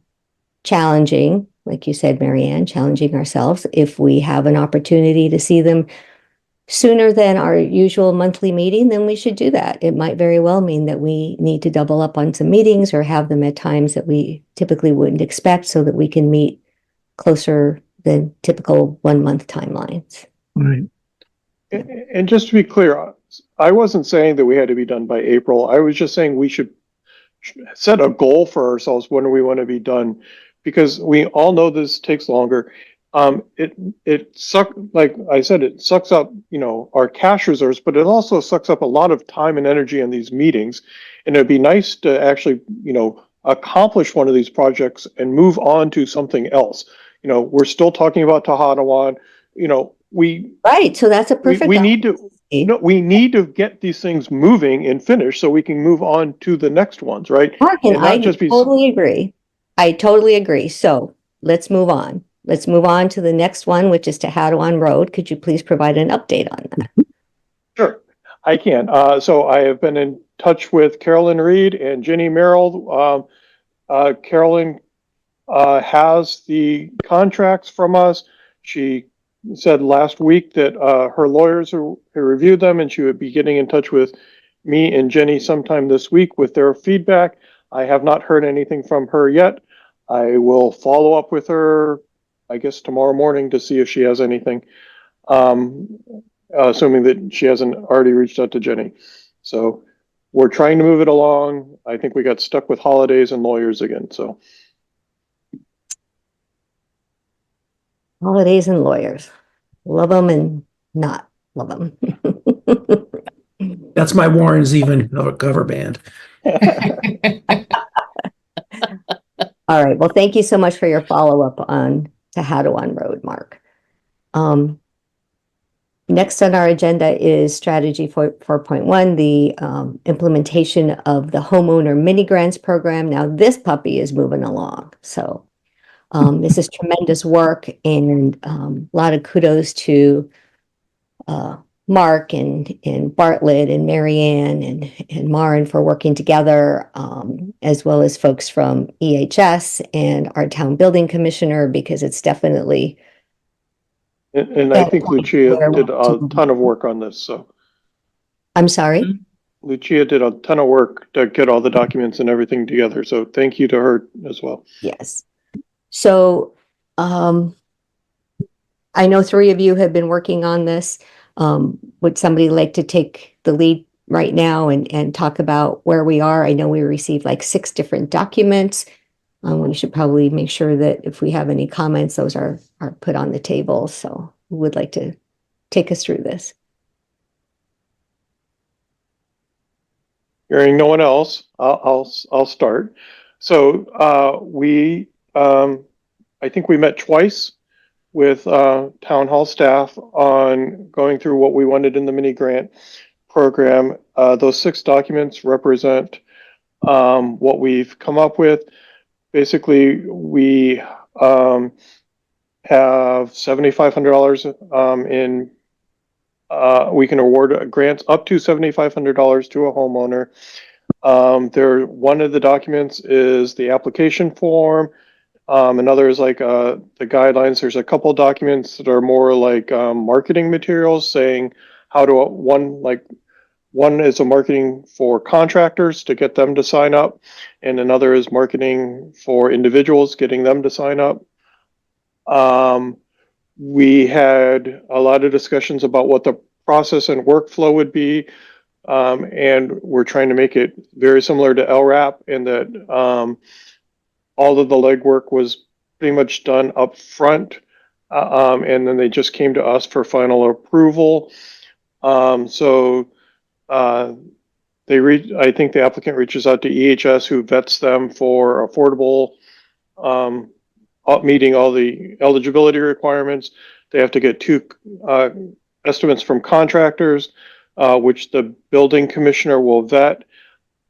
Speaker 1: challenging, like you said, Marianne, challenging ourselves, if we have an opportunity to see them sooner than our usual monthly meeting, then we should do that. It might very well mean that we need to double up on some meetings or have them at times that we typically wouldn't expect, so that we can meet closer than typical 1 month timelines.
Speaker 4: right.
Speaker 6: And just to be clear, I wasn't saying that we had to be done by April. I was just saying we should set a goal for ourselves when we want to be done, because we all know this takes longer. It sucks, like I said, it sucks up, our cash reserves, but it also sucks up a lot of time and energy in these meetings. And it'd be nice to actually, accomplish one of these projects and move on to something else. We're still talking about Tahadawan.
Speaker 1: Right, so that's a perfect.
Speaker 6: We need to. We need to get these things moving and finished so we can move on to the next ones, right?
Speaker 1: Mark, and
Speaker 6: not
Speaker 1: I
Speaker 6: just be-
Speaker 1: totally agree. I totally agree. So let's move on. Let's move on to the next one, which is Tahadawan Road. Could you please provide an update on that?
Speaker 6: Sure, I can. So I have been in touch with Carolyn Reed and Jenny Merrill. Carolyn has the contracts from us. She said last week that her lawyers who reviewed them, and she would be getting in touch with me and Jenny sometime this week with their feedback. I have not heard anything from her yet. I will follow up with her, I guess, tomorrow morning to see if she has anything, assuming that she hasn't already reached out to Jenny. So we're trying to move it along. I think we got stuck with holidays and lawyers again, so.
Speaker 1: Holidays and lawyers. Love them and not love them.
Speaker 5: That's my Warren Zevon cover band.
Speaker 1: All right. Well, thank you so much for your follow-up on Tahadawan Road, Mark. Next on our agenda is strategy 4.1, the implementation of the homeowner mini grants program. Now this puppy is moving along. So this is tremendous work, and a lot of kudos to Mark and Bartlett and Marianne and Maren for working together, as well as folks from EHS and our town building commissioner, because it's definitely.
Speaker 6: And I think Lucia did a ton of work on this, so.
Speaker 1: I'm sorry?
Speaker 6: Lucia did a ton of work to get all the documents and everything together. So thank you to her as well.
Speaker 1: Yes. So, I know three of you have been working on this. Would somebody like to take the lead right now and talk about where we are? I know we received like 6 different documents. We should probably make sure that if we have any comments, those are put on the table. So who would like to take us through this?
Speaker 6: Hearing no one else, I'll start. So I think we met twice with town hall staff on going through what we wanted in the mini grant program. Those 6 documents represent what we've come up with. Basically, we have $7,500 in. We can award grants up to $7,500 to a homeowner. One of the documents is the application form. Another is like the guidelines. There's a couple of documents that are more like marketing materials saying how to one is a marketing for contractors to get them to sign up, and another is marketing for individuals, getting them to sign up. We had a lot of discussions about what the process and workflow would be, and we're trying to make it very similar to LRAP in that all of the legwork was pretty much done up front, and then they just came to us for final approval. I think the applicant reaches out to EHS, who vets them for affordable, meeting all the eligibility requirements. They have to get 2 estimates from contractors, which the building commissioner will vet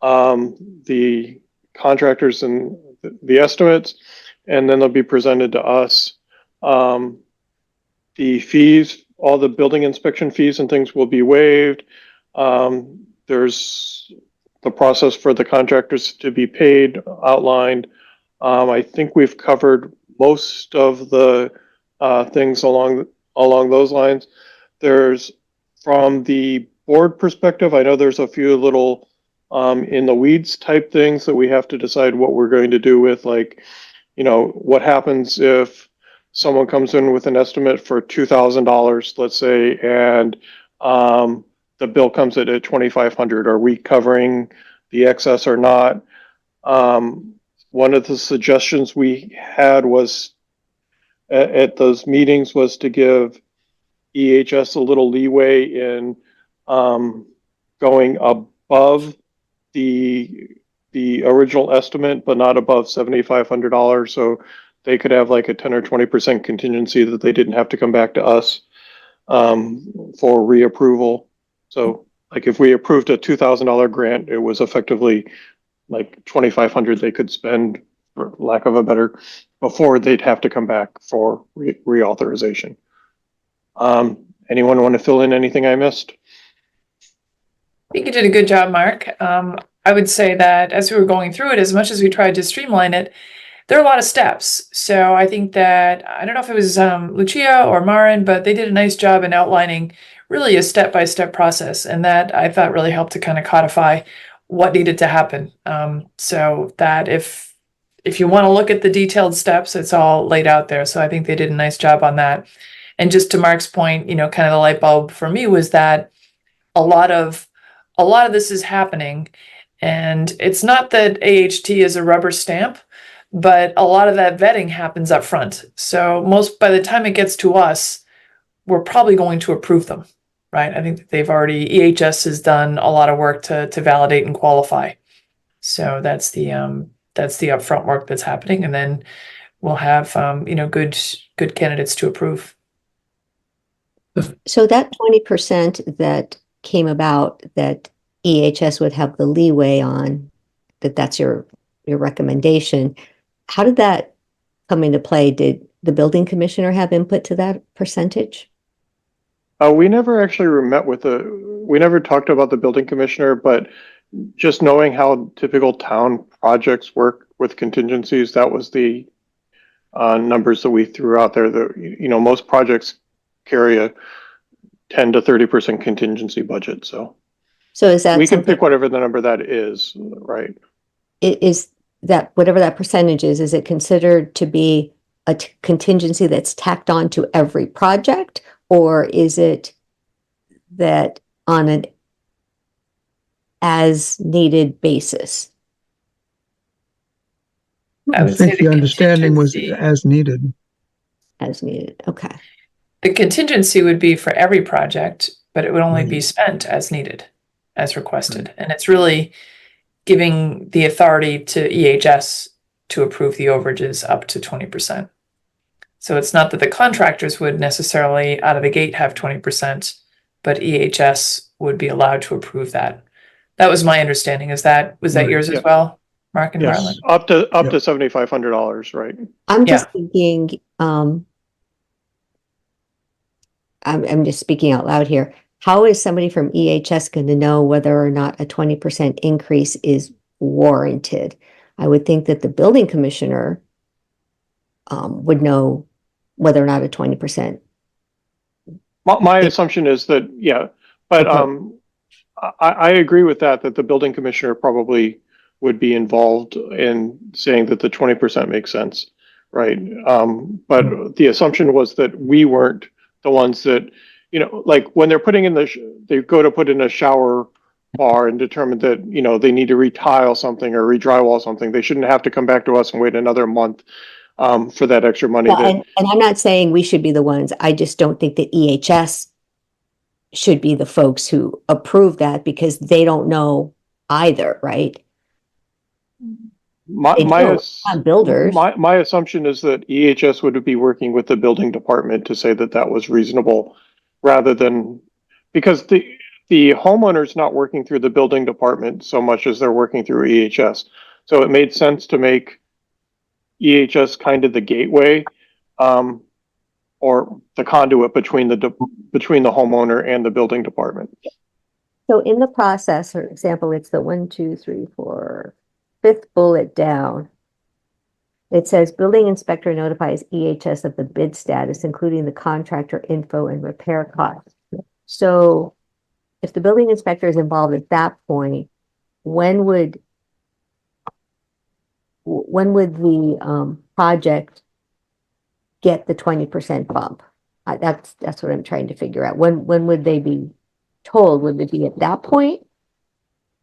Speaker 6: the contractors and the estimates, and then they'll be presented to us. The fees, all the building inspection fees and things will be waived. There's the process for the contractors to be paid outlined. I think we've covered most of the things along those lines. There's, from the board perspective, I know there's a few little in the weeds type things that we have to decide what we're going to do with, like, what happens if someone comes in with an estimate for $2,000, let's say, and the bill comes in at $2,500. Are we covering the excess or not? One of the suggestions we had was at those meetings was to give EHS a little leeway in going above the original estimate, but not above $7,500. So they could have like a 10 or 20% contingency that they didn't have to come back to us for reapproval. So like if we approved a $2,000 grant, it was effectively like $2,500 they could spend, for lack of a better, before they'd have to come back for reauthorization. Anyone want to fill in anything I missed?
Speaker 3: I think you did a good job, Mark. I would say that as we were going through it, as much as we tried to streamline it, there are a lot of steps. So I think that, I don't know if it was Lucia or Marin, but they did a nice job in outlining really a step-by-step process. And that I thought really helped to kind of codify what needed to happen. So that if you want to look at the detailed steps, it's all laid out there. So I think they did a nice job on that. And just to Mark's point, kind of the light bulb for me was that a lot of this is happening. And it's not that AHT is a rubber stamp, but a lot of that vetting happens up front. So by the time it gets to us, we're probably going to approve them, right? I think that EHS has done a lot of work to validate and qualify. So that's the upfront work that's happening. And then we'll have, good candidates to approve.
Speaker 1: So that 20% that came about that EHS would have the leeway on, that's your recommendation. How did that come into play? Did the building commissioner have input to that percentage?
Speaker 6: We never actually we never talked about the building commissioner, but just knowing how typical town projects work with contingencies, that was the numbers that we threw out there. That most projects carry a 10 to 30% contingency budget. So
Speaker 1: So is that
Speaker 6: We can
Speaker 1: something,
Speaker 6: pick whatever the number that is, right?
Speaker 1: is that whatever that percentage is it considered to be a contingency that's tacked on to every project? Or is it that on an as needed basis?
Speaker 3: I
Speaker 4: I
Speaker 3: would say
Speaker 4: think the understanding was
Speaker 3: contingency-
Speaker 4: as needed.
Speaker 1: As needed, okay.
Speaker 3: the contingency would be for every project, but it would only be
Speaker 4: Right.
Speaker 3: spent as needed, as requested. And it's really giving the authority to EHS to approve the overages up to 20%. So it's not that the contractors would necessarily out of the gate have 20%, but EHS would be allowed to approve that. That was my understanding. Was that
Speaker 4: Right.
Speaker 3: yours
Speaker 6: Yeah.
Speaker 3: as well, Mark and
Speaker 6: Yes,
Speaker 3: Harlan?
Speaker 6: up to
Speaker 4: Yep.
Speaker 6: $7,500, right?
Speaker 1: I'm just thinking, I'm just speaking out loud here. How is somebody from EHS going to know whether or not a 20% increase is warranted? I would think that the building commissioner would know whether or not a 20%.
Speaker 6: My assumption is that, yeah, but
Speaker 1: Okay.
Speaker 6: I agree with that the building commissioner probably would be involved in saying that the 20% makes sense, right? But the assumption was that we weren't the ones that, you know, like when they're putting in they go to put in a shower bar and determine that, you know, they need to retile something or redrywall something, they shouldn't have to come back to us and wait another month for that extra money.
Speaker 1: Well, and I'm not saying we should be the ones. I just don't think that EHS should be the folks who approve that because they don't know either, right?
Speaker 6: My
Speaker 1: They
Speaker 6: my
Speaker 1: don't,
Speaker 6: ass-
Speaker 1: not builders.
Speaker 6: my assumption is that EHS would be working with the building department to say that that was reasonable, rather than because the homeowner's not working through the building department so much as they're working through EHS. So it made sense to make EHS kind of the gateway, or the conduit between the homeowner and the building department.
Speaker 1: So in the process, for example, it's the 1, 2, 3, 4, 5th bullet down. It says building inspector notifies EHS of the bid status, including the contractor info and repair costs. So if the building inspector is involved at that point, when would the project get the 20% bump? That's what I'm trying to figure out. When would they be told? Would it be at that point?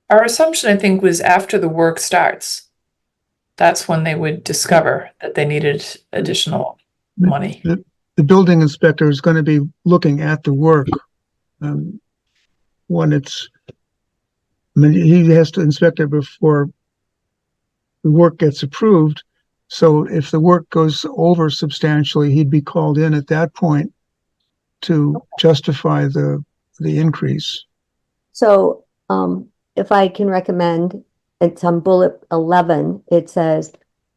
Speaker 3: Our assumption, I think, was after the work starts. That's when they would discover that they needed additional money.
Speaker 4: The building inspector is going to be looking at the work when it's, I mean, he has to inspect it before the work gets approved. So if the work goes over substantially, he'd be called in at that point to justify the increase.
Speaker 1: So, if I can recommend, it's on bullet 11, it says,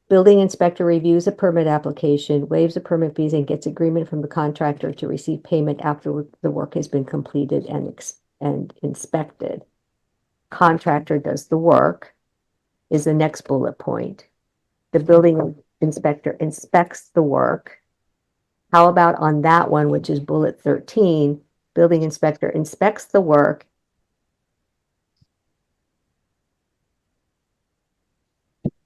Speaker 1: building inspector reviews a permit application, waives the permit fees, and gets agreement from the contractor to receive payment after the work has been completed and inspected. Contractor does the work, is the next bullet point. The building inspector inspects the work. How about on that one, which is bullet 13, building inspector inspects the work.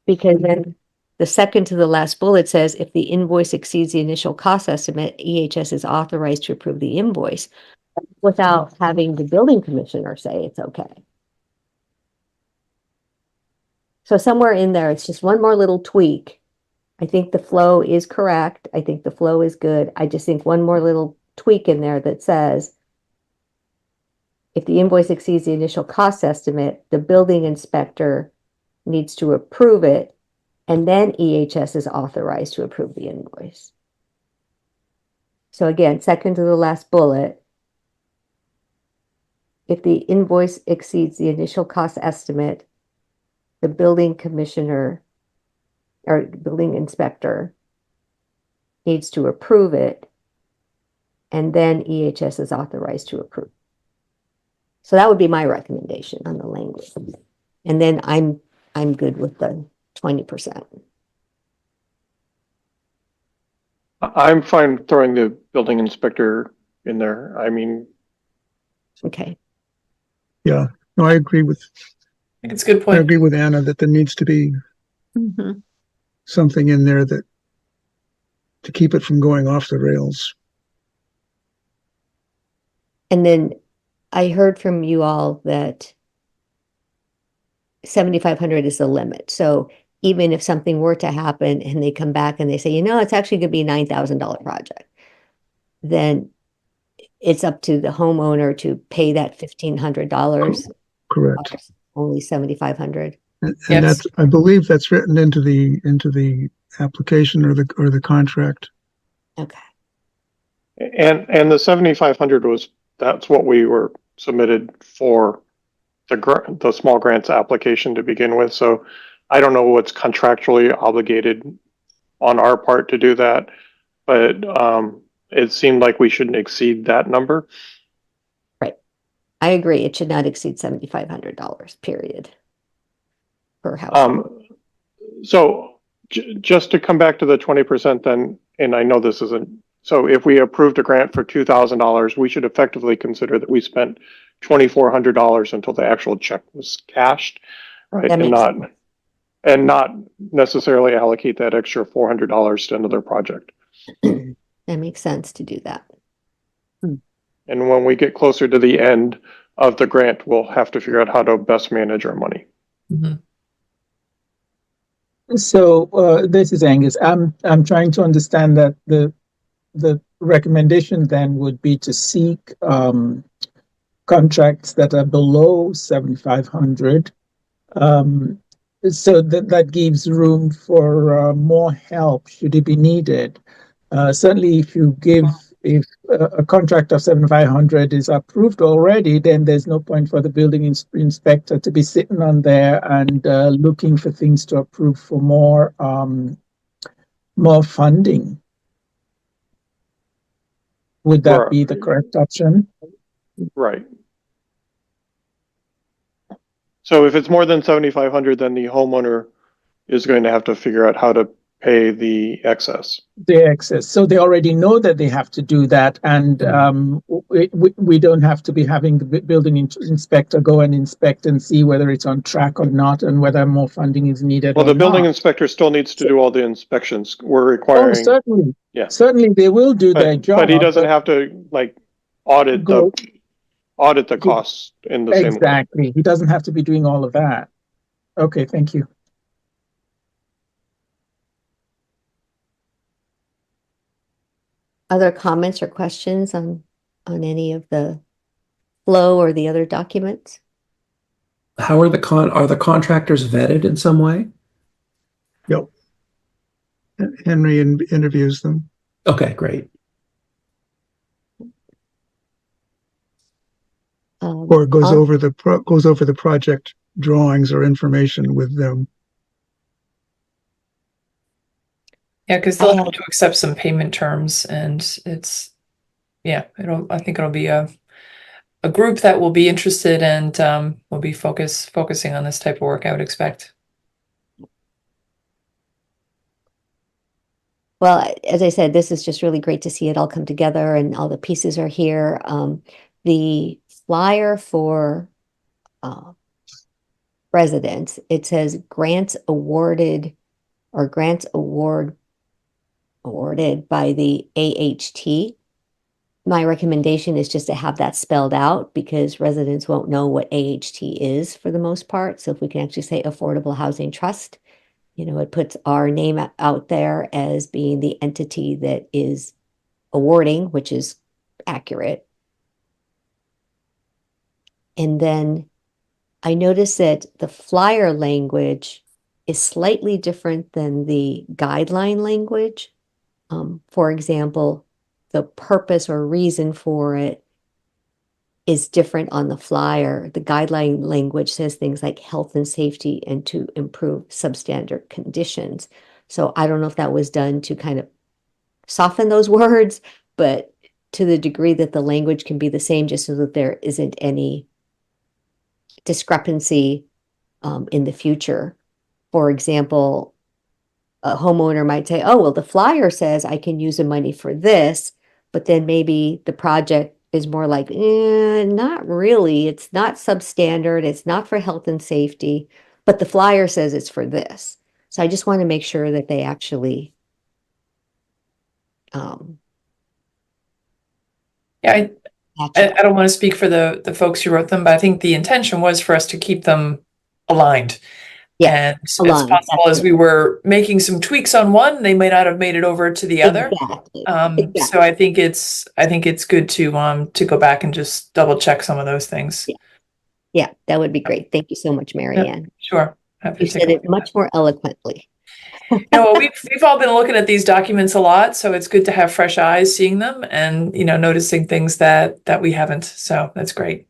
Speaker 1: Because then the second to the last bullet says, if the invoice exceeds the initial cost estimate, EHS is authorized to approve the invoice without having the building commissioner say it's okay. So somewhere in there, it's just one more little tweak. I think the flow is correct. I think the flow is good. I just think one more little tweak in there that says, if the invoice exceeds the initial cost estimate, the building inspector needs to approve it, and then EHS is authorized to approve the invoice. So again, second to the last bullet, if the invoice exceeds the initial cost estimate, the building commissioner or building inspector needs to approve it, and then EHS is authorized to approve. So that would be my recommendation on the language. And then I'm good with the 20%.
Speaker 6: I'm fine throwing the building inspector in there. I mean,
Speaker 1: Okay.
Speaker 4: Yeah, No, I agree with,
Speaker 3: It's a good
Speaker 4: I
Speaker 3: point.
Speaker 4: agree with Anna that there needs to be
Speaker 7: Mhm.
Speaker 4: something in there that to keep it from going off the rails.
Speaker 1: And then I heard from you all that 7,500 is the limit. So even if something were to happen and they come back and they say, it's actually going to be a $9,000 project, then it's up to the homeowner to pay that $1,500,
Speaker 4: Correct.
Speaker 1: only 7,500.
Speaker 4: And
Speaker 3: Yes.
Speaker 4: that's, I believe that's written into the application or the contract.
Speaker 1: Okay.
Speaker 6: And the 7,500 that's what we were submitted for the small grants application to begin with. So I don't know what's contractually obligated on our part to do that, but it seemed like we shouldn't exceed that number.
Speaker 1: I agree. It should not exceed $7,500, period, per house.
Speaker 6: So just to come back to the 20% then, and I know this isn't, so if we approved a grant for $2,000, we should effectively consider that we spent $2,400 until the actual check was cashed, right?
Speaker 1: That makes
Speaker 6: And not necessarily allocate that extra $400 to another project.
Speaker 1: That makes sense to do that.
Speaker 6: And when we get closer to the end of the grant, we'll have to figure out how to best manage our money.
Speaker 3: Mhm.
Speaker 8: So this is Angus. I'm trying to understand that the recommendation then would be to seek contracts that are below 7,500. So that gives room for more help should it be needed. Certainly, if a contract of 7,500 is approved already, then there's no point for the building inspector to be sitting on there and looking for things to approve for more funding. Would that be the correct option?
Speaker 6: Right. So if it's more than 7,500, then the homeowner is going to have to figure out how to pay the excess.
Speaker 8: The excess. So they already know that they have to do that, and we don't have to be having the building inspector go and inspect and see whether it's on track or not, and whether more funding is needed.
Speaker 6: Well, the building inspector still needs to do all the inspections. We're requiring.
Speaker 8: Oh, certainly.
Speaker 6: Yeah.
Speaker 8: Certainly, they will do their job.
Speaker 6: But he doesn't have to audit the costs in the same way.
Speaker 8: Exactly. He doesn't have to be doing all of that. Okay, thank you.
Speaker 1: Other comments or questions on any of the flow or the other documents?
Speaker 5: How are the contractors vetted in some way?
Speaker 4: Yep. Henry interviews them.
Speaker 5: Okay, great.
Speaker 4: Or goes over the project drawings or information with them.
Speaker 3: Yeah, because they'll have to accept some payment terms, and I think it'll be a group that will be interested and will be focusing on this type of work, I would expect.
Speaker 1: Well, as I said, this is just really great to see it all come together and all the pieces are here. The flyer for residents, it says grants awarded by the AHT. My recommendation is just to have that spelled out because residents won't know what AHT is for the most part. So if we can actually say Affordable Housing Trust, it puts our name out there as being the entity that is awarding, which is accurate. And then I noticed that the flyer language is slightly different than the guideline language. For example, the purpose or reason for it is different on the flyer. The guideline language says things like health and safety and to improve substandard conditions. So I don't know if that was done to kind of soften those words, but to the degree that the language can be the same, just so that there isn't any discrepancy in the future. For example, a homeowner might say, oh, well, the flyer says I can use the money for this, but then maybe the project is more like, not really. It's not substandard. It's not for health and safety, but the flyer says it's for this. So I just want to make sure that they actually,
Speaker 3: Yeah,
Speaker 1: match
Speaker 3: I
Speaker 1: up.
Speaker 3: don't want to speak for the folks who wrote them, but I think the intention was for us to keep them aligned.
Speaker 1: Yes,
Speaker 3: And it's
Speaker 1: aligned,
Speaker 3: possible
Speaker 1: that's
Speaker 3: as
Speaker 1: it.
Speaker 3: we were making some tweaks on one, they may not have made it over to the other.
Speaker 1: Exactly.
Speaker 3: So I think it's good to go back and just double check some of those things.
Speaker 1: Yeah, that would be great. Thank you so much, Mary Ann.
Speaker 3: Sure. Happy
Speaker 1: You
Speaker 3: to take
Speaker 1: said
Speaker 3: a
Speaker 1: it
Speaker 3: look at
Speaker 1: much more eloquently.
Speaker 3: No, we've all been looking at these documents a lot, so it's good to have fresh eyes seeing them and, noticing things that we haven't. So that's great.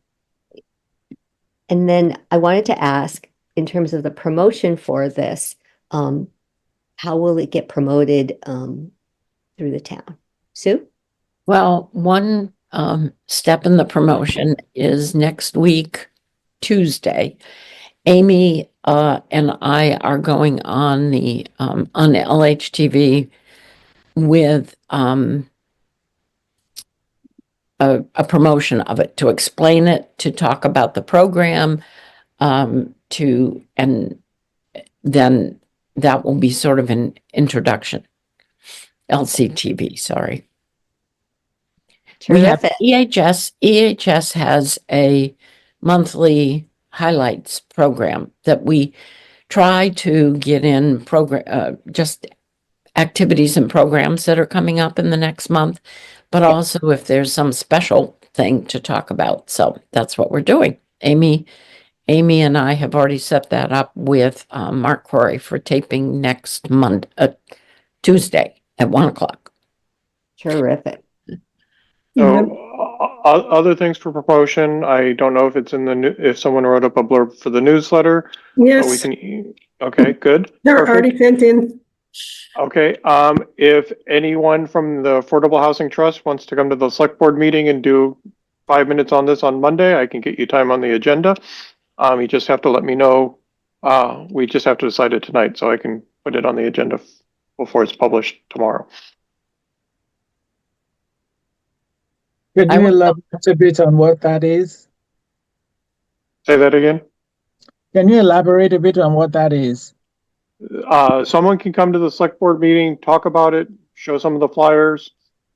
Speaker 1: And then I wanted to ask, in terms of the promotion for this, how will it get promoted through the town? Sue?
Speaker 7: Well, one step in the promotion is next week, Tuesday. Amy and I are going on the on LHTV with a promotion of it, to explain it, to talk about the program, and then that will be sort of an introduction. LCTV, sorry. We have
Speaker 1: Terrific.
Speaker 7: EHS. EHS has a monthly highlights program that we try to get in just activities and programs that are coming up in the next month, but also if there's some special thing to talk about. So that's what we're doing. Amy and I have already set that up with Mark Corey for taping next Tuesday at 1:00.
Speaker 1: Terrific.
Speaker 6: So other things for promotion, I don't know if it's in if someone wrote up a blurb for the newsletter. But we
Speaker 2: Yes,
Speaker 6: can, okay, good.
Speaker 2: they're
Speaker 6: Perfect.
Speaker 2: already sent in.
Speaker 6: Okay, if anyone from the Affordable Housing Trust wants to come to the select board meeting and do 5 minutes on this on Monday, I can get you time on the agenda. You just have to let me know. We just have to decide it tonight, so I can put it on the agenda before it's published tomorrow.
Speaker 8: Could you elaborate a bit on what that is?
Speaker 6: Say that again.
Speaker 8: Can you elaborate a bit on what that is?
Speaker 6: Someone can come to the select board meeting, talk about it, show some of the flyers.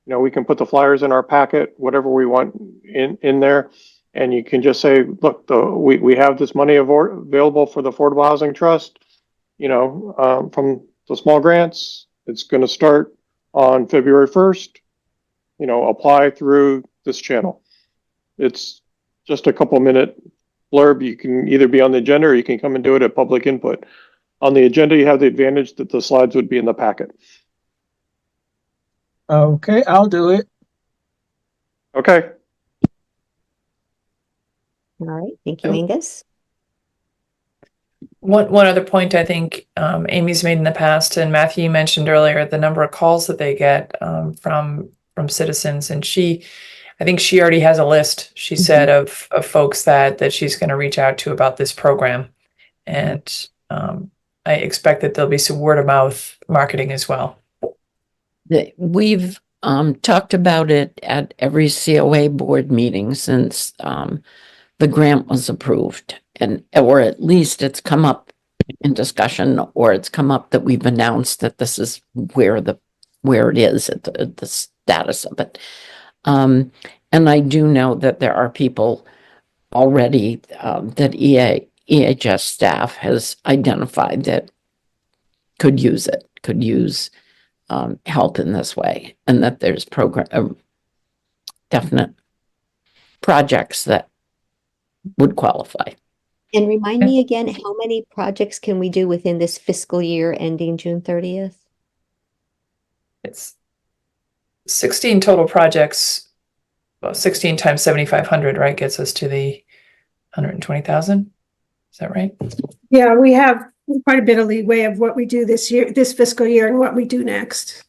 Speaker 6: We can put the flyers in our packet, whatever we want in there. And you can just say, look, we have this money available for the Affordable Housing Trust, from the small grants. It's going to start on February 1st. Apply through this channel. It's just a couple minute blurb. You can either be on the agenda or you can come and do it at public input. On the agenda, you have the advantage that the slides would be in the packet.
Speaker 8: Okay, I'll do it.
Speaker 6: Okay.
Speaker 1: All right. Thank you, Angus.
Speaker 3: One other point I think Amy's made in the past, and Matthew mentioned earlier, the number of calls that they get from citizens, and I think she already has a list, she said, of folks that she's going to reach out to about this program. And I expect that there'll be some word of mouth marketing as well.
Speaker 7: We've talked about it at every COA board meeting since the grant was approved, or at least it's come up in discussion, or it's come up that we've announced that this is where it is at the status of it. And I do know that there are people already that EHS staff has identified that could use it, could use help in this way, and that there's definite projects that would qualify.
Speaker 1: And remind me again, how many projects can we do within this fiscal year ending June 30th?
Speaker 3: It's 16 total projects. Well, 16 times 7,500, right, gets us to the 120,000. Is that right?
Speaker 2: Yeah, we have quite a bit of leeway of what we do this fiscal year, and what we do next.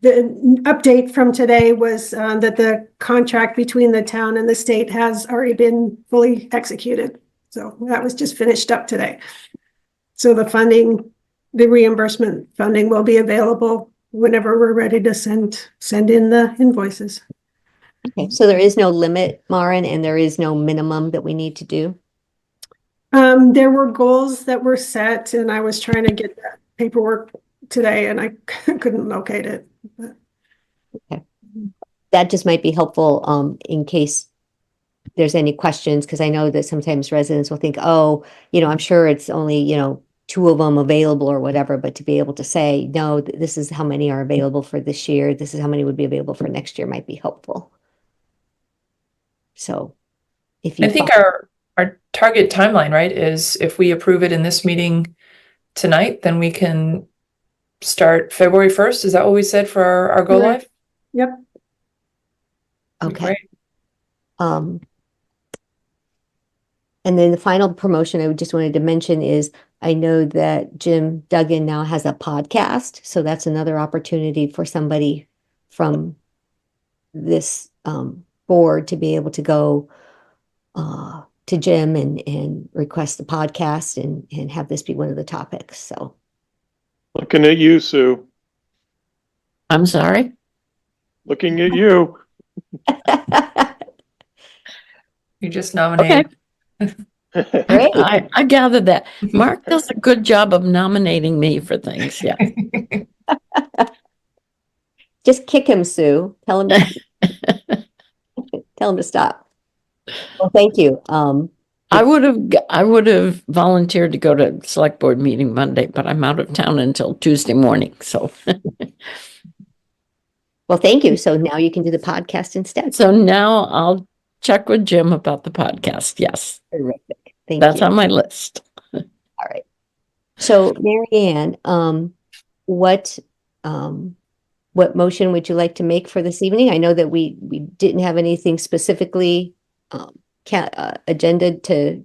Speaker 2: The update from today was that the contract between the town and the state has already been fully executed. So that was just finished up today. So the reimbursement funding will be available whenever we're ready to send in the invoices.
Speaker 1: Okay, so there is no limit, Maren, and there is no minimum that we need to do?
Speaker 2: There were goals that were set, and I was trying to get that paperwork today, and I couldn't locate it.
Speaker 1: That just might be helpful in case there's any questions, because I know that sometimes residents will think, oh, I'm sure it's only, 2 of them available or whatever, but to be able to say, no, this is how many are available for this year, this is how many would be available for next year might be helpful. So if you
Speaker 3: I think our target timeline, right, is if we approve it in this meeting tonight, then we can start February 1st. Is that what we said for our go live?
Speaker 2: Yep.
Speaker 1: Okay.
Speaker 3: Great.
Speaker 1: And then the final promotion I just wanted to mention is I know that Jim Duggan now has a podcast, so that's another opportunity for somebody from this board to be able to go to Jim and request the podcast and have this be one of the topics. So
Speaker 6: Looking at you, Sue.
Speaker 7: I'm sorry.
Speaker 6: Looking at you.
Speaker 3: You just nominated.
Speaker 1: great.
Speaker 7: I gathered that. Mark does a good job of nominating me for things. Yeah.
Speaker 1: Just kick him, Sue. Tell him tell him to stop. Well, thank you.
Speaker 7: I would have volunteered to go to select board meeting Monday, but I'm out of town until Tuesday morning. So
Speaker 1: Well, thank you. So now you can do the podcast instead.
Speaker 7: so now I'll check with Jim about the podcast. Yes.
Speaker 1: Terrific. Thank
Speaker 7: That's
Speaker 1: you.
Speaker 7: on my list.
Speaker 1: All right. So Mary Ann, what motion would you like to make for this evening? I know that we didn't have anything specifically agenda to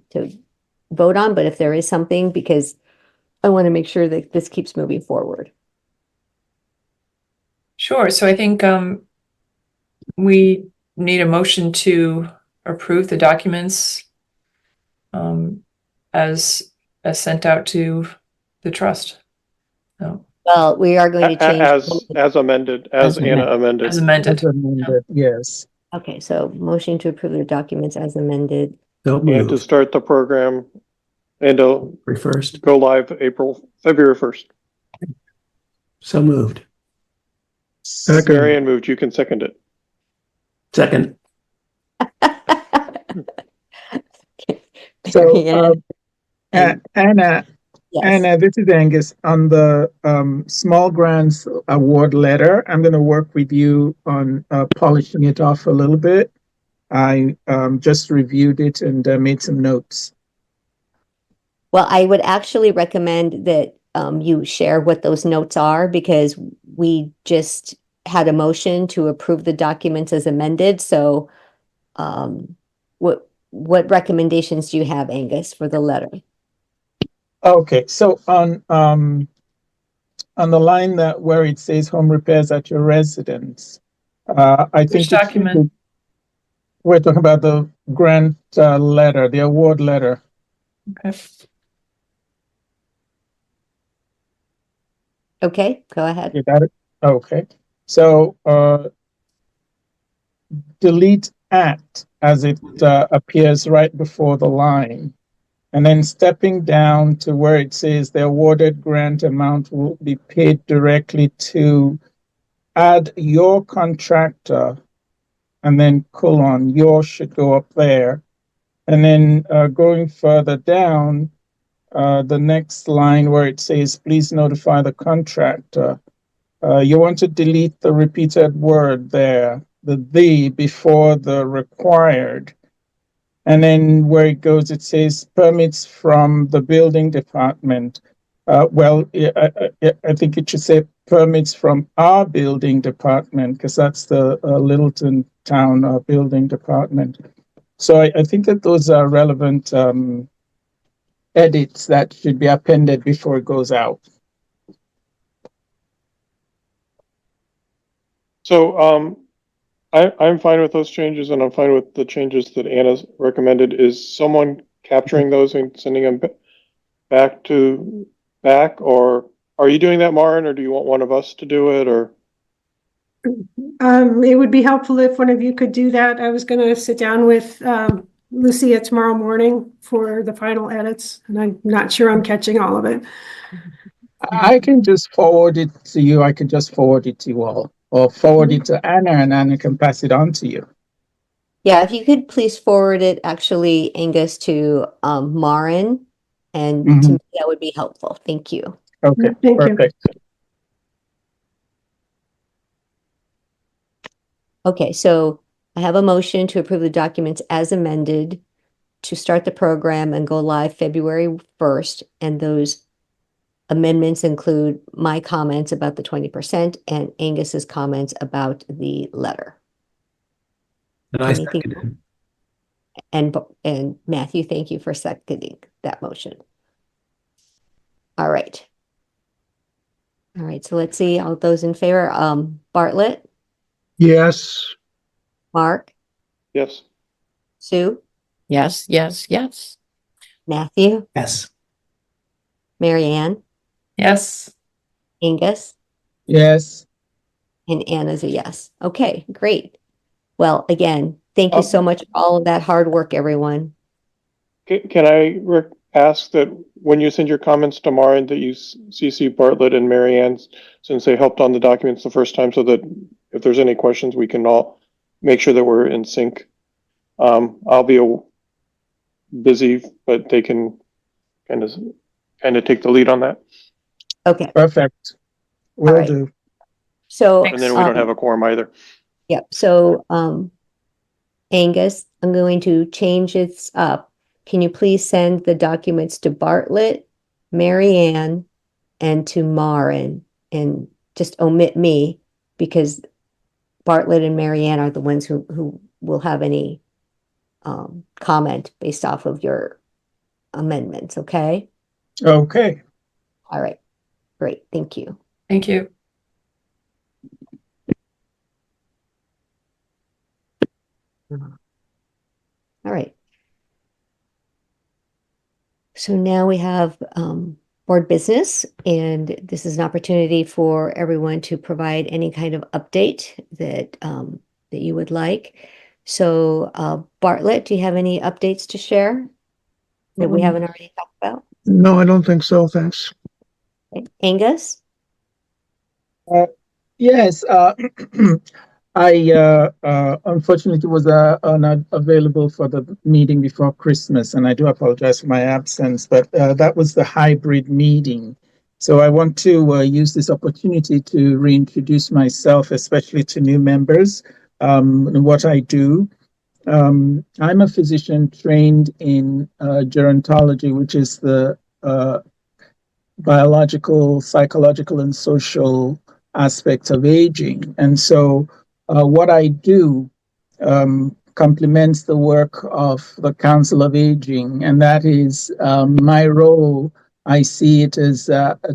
Speaker 1: vote on, but if there is something, because I want to make sure that this keeps moving forward.
Speaker 3: Sure. So I think we need a motion to approve the documents as sent out to the trust. So
Speaker 1: Well, we are going to change.
Speaker 6: As amended, as Anna amended.
Speaker 3: as amended.
Speaker 4: As amended, yes.
Speaker 1: Okay, so motion to approve the documents as amended.
Speaker 5: So
Speaker 6: And to
Speaker 5: moved.
Speaker 6: start the program and
Speaker 5: February 1st.
Speaker 6: go live February 1st.
Speaker 5: So moved.
Speaker 4: Second.
Speaker 6: Marianne moved, you can second it.
Speaker 5: Second.
Speaker 4: So,
Speaker 1: Mary Ann,
Speaker 4: Anna,
Speaker 1: yes.
Speaker 4: Anna, this is Angus. On the small grants award letter, I'm going to work with you on polishing it off a little bit. I just reviewed it and made some notes.
Speaker 1: Well, I would actually recommend that you share what those notes are, because we just had a motion to approve the documents as amended. So what recommendations do you have, Angus, for the letter?
Speaker 4: Okay, so on the line that where it says home repairs at your residence, I think
Speaker 3: Which document?
Speaker 4: we're talking about the grant letter, the award letter.
Speaker 3: Okay.
Speaker 1: Okay, go ahead.
Speaker 4: You got it? Okay. So delete at as it appears right before the line. And then stepping down to where it says the awarded grant amount will be paid directly to, add your contractor, and then colon, your should go up there. And then going further down, the next line where it says, please notify the contractor. You want to delete the repeated word there, the before the required. And then where it goes, it says permits from the building department. I think it should say permits from our building department, because that's the Littleton Town building department. So I think that those are relevant edits that should be appended before it goes out.
Speaker 6: So I'm fine with those changes, and I'm fine with the changes that Anna's recommended. Is someone capturing those and sending them back, or Are you doing that, Maren, or do you want one of us to do it, or?
Speaker 2: It would be helpful if one of you could do that. I was gonna sit down with, Lucia tomorrow morning for the final edits, and I'm not sure I'm catching all of it.
Speaker 8: I can just forward it to you. I can just forward it to you all, or forward it to Anna, and Anna can pass it on to you.
Speaker 1: Yeah, if you could please forward it, actually, Angus, to Maren, and to
Speaker 8: Mhm.
Speaker 1: me, that would be helpful. Thank you.
Speaker 8: Okay,
Speaker 2: Thank you.
Speaker 8: perfect.
Speaker 1: Okay, so I have a motion to approve the documents as amended to start the program and go live February 1st. And those amendments include my comments about the 20% and Angus's comments about the letter.
Speaker 5: And I
Speaker 1: Anything-
Speaker 5: seconded.
Speaker 1: And Matthew, thank you for seconding that motion. All right. All right, so let's see, all those in favor, Bartlett,
Speaker 4: Yes.
Speaker 1: Mark,
Speaker 6: Yes.
Speaker 1: Sue,
Speaker 7: Yes, yes, yes.
Speaker 1: Matthew,
Speaker 5: Yes.
Speaker 1: Marianne,
Speaker 3: Yes.
Speaker 1: Angus,
Speaker 8: Yes.
Speaker 1: and Anna's a yes. Okay, great. Well, again, thank you so much for all of that hard work, everyone.
Speaker 6: Can I ask that when you send your comments to Maren, that you CC Bartlett and Marianne, since they helped on the documents the first time, so that if there's any questions, we can all make sure that we're in sync. I'll be busy, but they can kind of take the lead on that,
Speaker 1: Okay,
Speaker 8: Perfect. Will
Speaker 1: right.
Speaker 8: do.
Speaker 1: so.
Speaker 6: and then we don't have a quorum either.
Speaker 1: Yep, so, Angus, I'm going to change it up. Can you please send the documents to Bartlett, Marianne, and to Maren, and just omit me, because Bartlett and Marianne are the ones who will have any comment based off of your amendments, okay?
Speaker 8: Okay.
Speaker 1: All right, great, thank you.
Speaker 3: Thank you.
Speaker 1: All right. So now we have board business, and this is an opportunity for everyone to provide any kind of update that that you would like. So Bartlett, do you have any updates to share that we haven't already talked about?
Speaker 4: No, I don't think so. Thanks.
Speaker 1: Okay. Angus?
Speaker 8: Yes, I unfortunately was not available for the meeting before Christmas, and I do apologize for my absence, but that was the hybrid meeting. So I want to use this opportunity to reintroduce myself, especially to new members, and what I do. I'm a physician trained in gerontology, which is the biological, psychological, and social aspects of aging. And so what I do complements the work of the Council of Aging, and that is my role. I see it as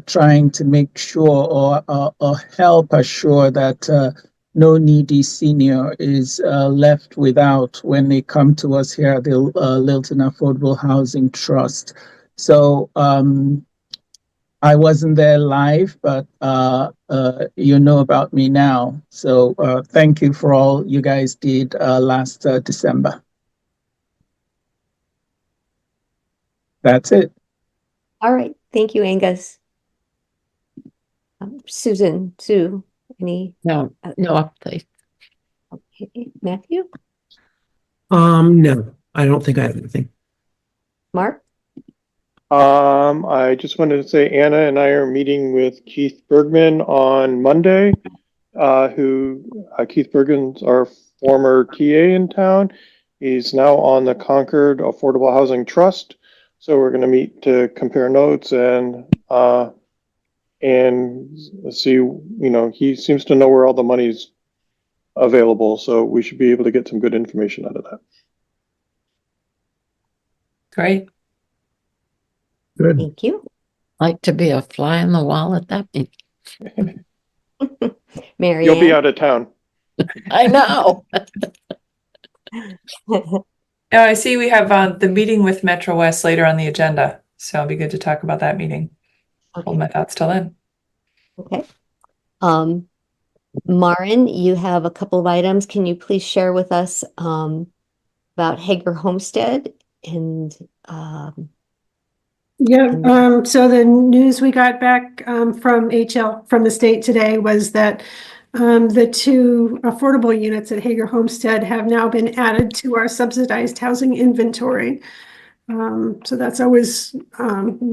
Speaker 8: trying to make sure or help assure that no needy senior is left without when they come to us here at the Lilton Affordable Housing Trust. So I wasn't there live, but you know about me now. So thank you for all you guys did last December. That's it.
Speaker 1: All right, thank you, Angus. Sue, any?
Speaker 7: No, no update.
Speaker 1: Okay. Matthew?
Speaker 5: No, I don't think I have anything.
Speaker 1: Mark?
Speaker 6: I just wanted to say Anna and I are meeting with Keith Bergman on Monday, Keith Bergman's our former TA in town. He's now on the Concord Affordable Housing Trust. So we're going to meet to compare notes and see, he seems to know where all the money's available. So we should be able to get some good information out of that.
Speaker 3: Great.
Speaker 4: Good.
Speaker 1: Thank you.
Speaker 7: Like to be a fly on the wall at that meeting.
Speaker 1: Marianne?
Speaker 6: You'll be out of town.
Speaker 7: I know.
Speaker 3: Now I see we have the meeting with Metro West later on the agenda, so it'll be good to talk about that meeting. Hold my thoughts till then.
Speaker 1: Okay. Maren, you have a couple of items. Can you please share with us about Hager Homestead and
Speaker 2: Yeah,
Speaker 1: and
Speaker 2: so the news we got back from HL, from the state today was that the two affordable units at Hager Homestead have now been added to our subsidized housing inventory. So that's always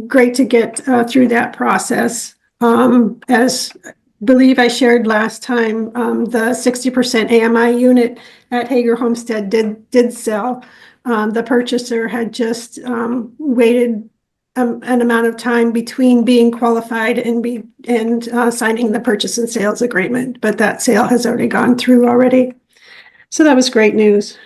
Speaker 2: great to get through that process. As believe I shared last time, the 60% AMI unit at Hager Homestead did sell. The purchaser had just waited an amount of time between being qualified and signing the purchase and sales agreement, but that sale has already gone through already. So that was great news.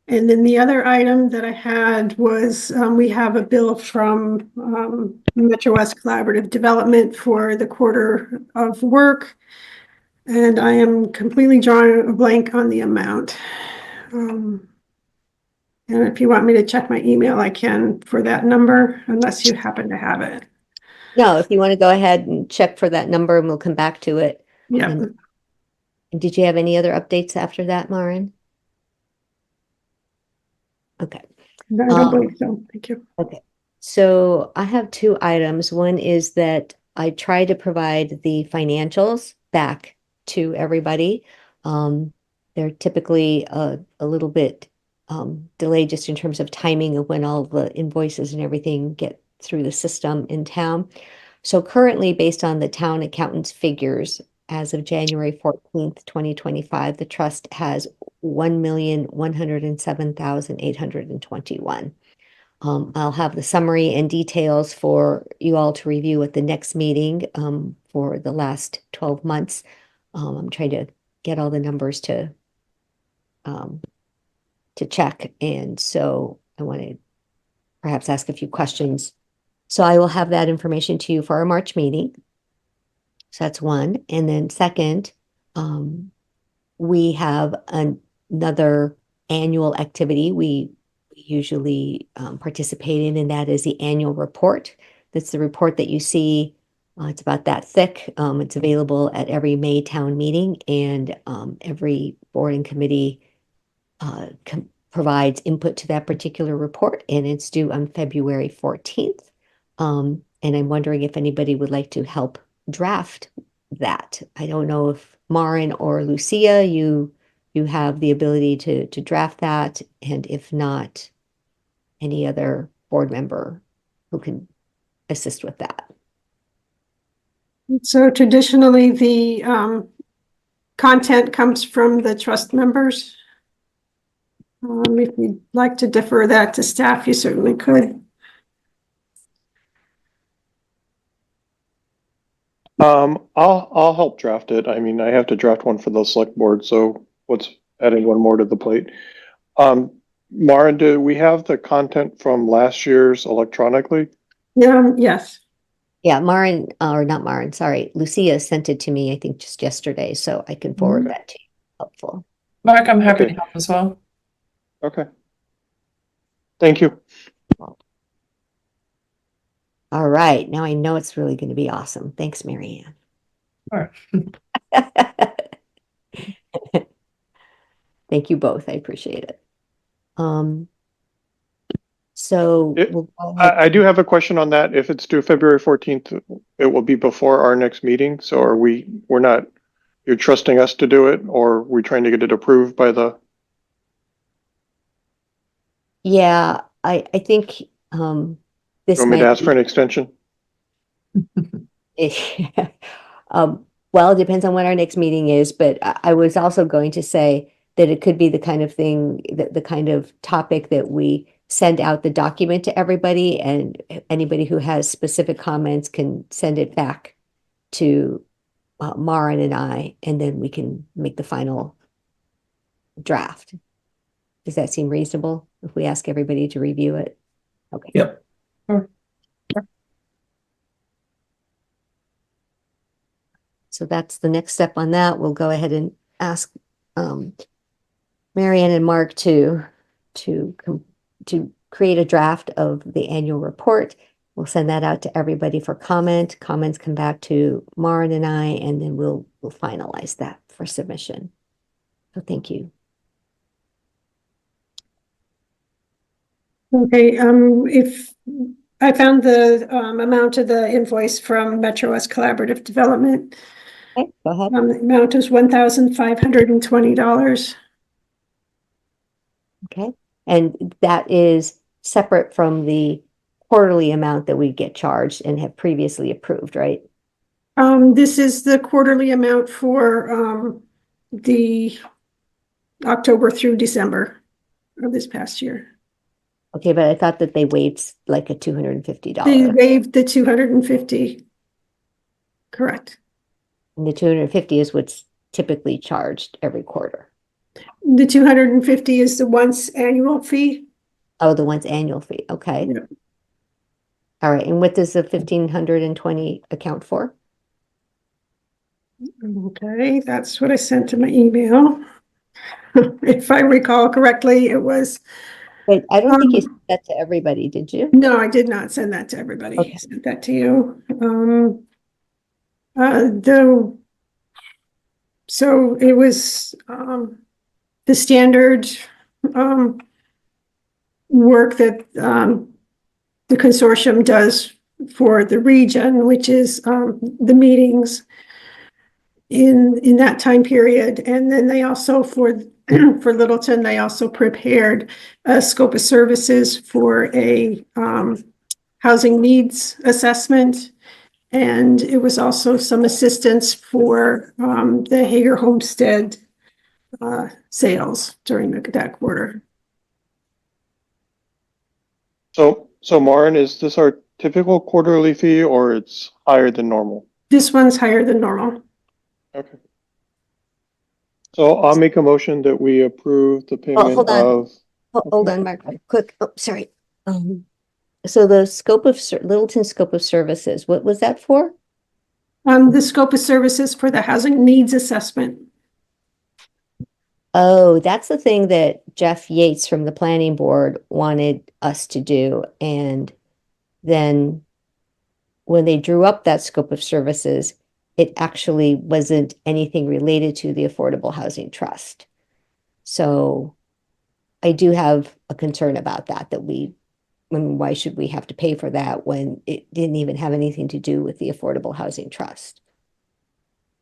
Speaker 2: And then the other item that I had was we have a bill from Metro West Collaborative Development for the quarter of work. And I am completely drawing a blank on the amount. And if you want me to check my email, I can for that number, unless you happen to have it.
Speaker 1: no, if you want to go ahead and check for that number and we'll come back to it.
Speaker 2: Yeah,
Speaker 1: And did you have any other updates after that, Maren? Okay.
Speaker 2: I don't believe so. Thank you.
Speaker 1: Okay. So I have two items. One is that I try to provide the financials back to everybody. They're typically a little bit delayed just in terms of timing of when all the invoices and everything get through the system in town. So currently, based on the town accountant's figures, as of January 14th, 2025, the trust has 1,107,821. I'll have the summary and details for you all to review at the next meeting for the last 12 months. I'm trying to get all the numbers to check, and so I want to perhaps ask a few questions. So I will have that information to you for our March meeting. So that's one. And then second, we have another annual activity we usually participate in, and that is the annual report. That's the report that you see. It's about that thick. It's available at every May town meeting, and every board and committee provides input to that particular report, and it's due on February 14th. And I'm wondering if anybody would like to help draft that. I don't know if Maren or Lucia, you have the ability to draft that, and if not, any other board member who can assist with that.
Speaker 2: So traditionally, the content comes from the trust members. If you'd like to defer that to staff, you certainly could.
Speaker 6: I'll help draft it. I mean, I have to draft one for the select board, so what's adding one more to the plate? Maren, do we have the content from last year's electronically?
Speaker 2: Yeah, yes.
Speaker 1: Yeah, Maren, or not Maren, sorry, Lucia sent it to me, I think just yesterday, so I can forward that to you. Helpful.
Speaker 3: Mark, I'm happy
Speaker 6: Okay.
Speaker 3: to help as well.
Speaker 6: Okay. Thank you.
Speaker 1: All right, now I know it's really going to be awesome. Thanks, Marianne.
Speaker 3: Sure.
Speaker 1: Thank you both. I appreciate it. So we'll go ahead.
Speaker 6: I do have a question on that. If it's due February 14th, it will be before our next meeting. So we're not, you're trusting us to do it, or we're trying to get it approved by the,
Speaker 1: Yeah, I think this
Speaker 6: you want me to
Speaker 1: might
Speaker 6: ask for an extension?
Speaker 1: well, it depends on when our next meeting is, but I was also going to say that it could be the kind of thing, the kind of topic that we send out the document to everybody, and anybody who has specific comments can send it back to Maren and I, and then we can make the final draft. Does that seem reasonable if we ask everybody to review it? Okay.
Speaker 5: Yep.
Speaker 1: So that's the next step on that. We'll go ahead and ask Marianne and Mark to create a draft of the annual report, We'll send that out to everybody for comment. Comments come back to Maren and I, and then we'll finalize that for submission. So thank you.
Speaker 2: Okay, if I found the amount of the invoice from Metro West Collaborative Development,
Speaker 1: Okay, go ahead.
Speaker 2: the amount is $1,520.
Speaker 1: Okay, and that is separate from the quarterly amount that we get charged and have previously approved, right?
Speaker 2: This is the quarterly amount for the October through December of this past year.
Speaker 1: Okay, but I thought that they waived like a
Speaker 2: They
Speaker 1: $250.
Speaker 2: waived the 250. Correct.
Speaker 1: And the 250 is what's typically charged every quarter.
Speaker 2: The 250 is the once annual fee.
Speaker 1: Oh, the one's annual fee. Okay.
Speaker 2: Yeah.
Speaker 1: All right. And what does the 1,520 account for?
Speaker 2: Okay, that's what I sent to my email. If I recall correctly, it was,
Speaker 1: But I don't think you
Speaker 2: Um,
Speaker 1: sent that to everybody, did you?
Speaker 2: no, I did not send that to everybody.
Speaker 1: Okay.
Speaker 2: I sent that to you. So it was, the standard, work that, the consortium does for the region, which is, the meetings in that time period. And then they also, for Littleton, they also prepared a scope of services for a, housing needs assessment. And it was also some assistance for, the Hager Homestead, sales during that quarter.
Speaker 6: So Maren, is this our typical quarterly fee or it's higher than normal?
Speaker 2: This one's higher than normal.
Speaker 6: Okay. So I'll make a motion that we approve the payment
Speaker 1: hold on.
Speaker 6: of,
Speaker 1: Hold on, Mark, quick. Oh, sorry. So the scope of Littleton scope of services, what was that for?
Speaker 2: The scope of services for the housing needs assessment.
Speaker 1: Oh, that's the thing that Jeff Yates from the planning board wanted us to do. And then when they drew up that scope of services, it actually wasn't anything related to the Affordable Housing Trust. So I do have a concern about that, why should we have to pay for that when it didn't even have anything to do with the Affordable Housing Trust?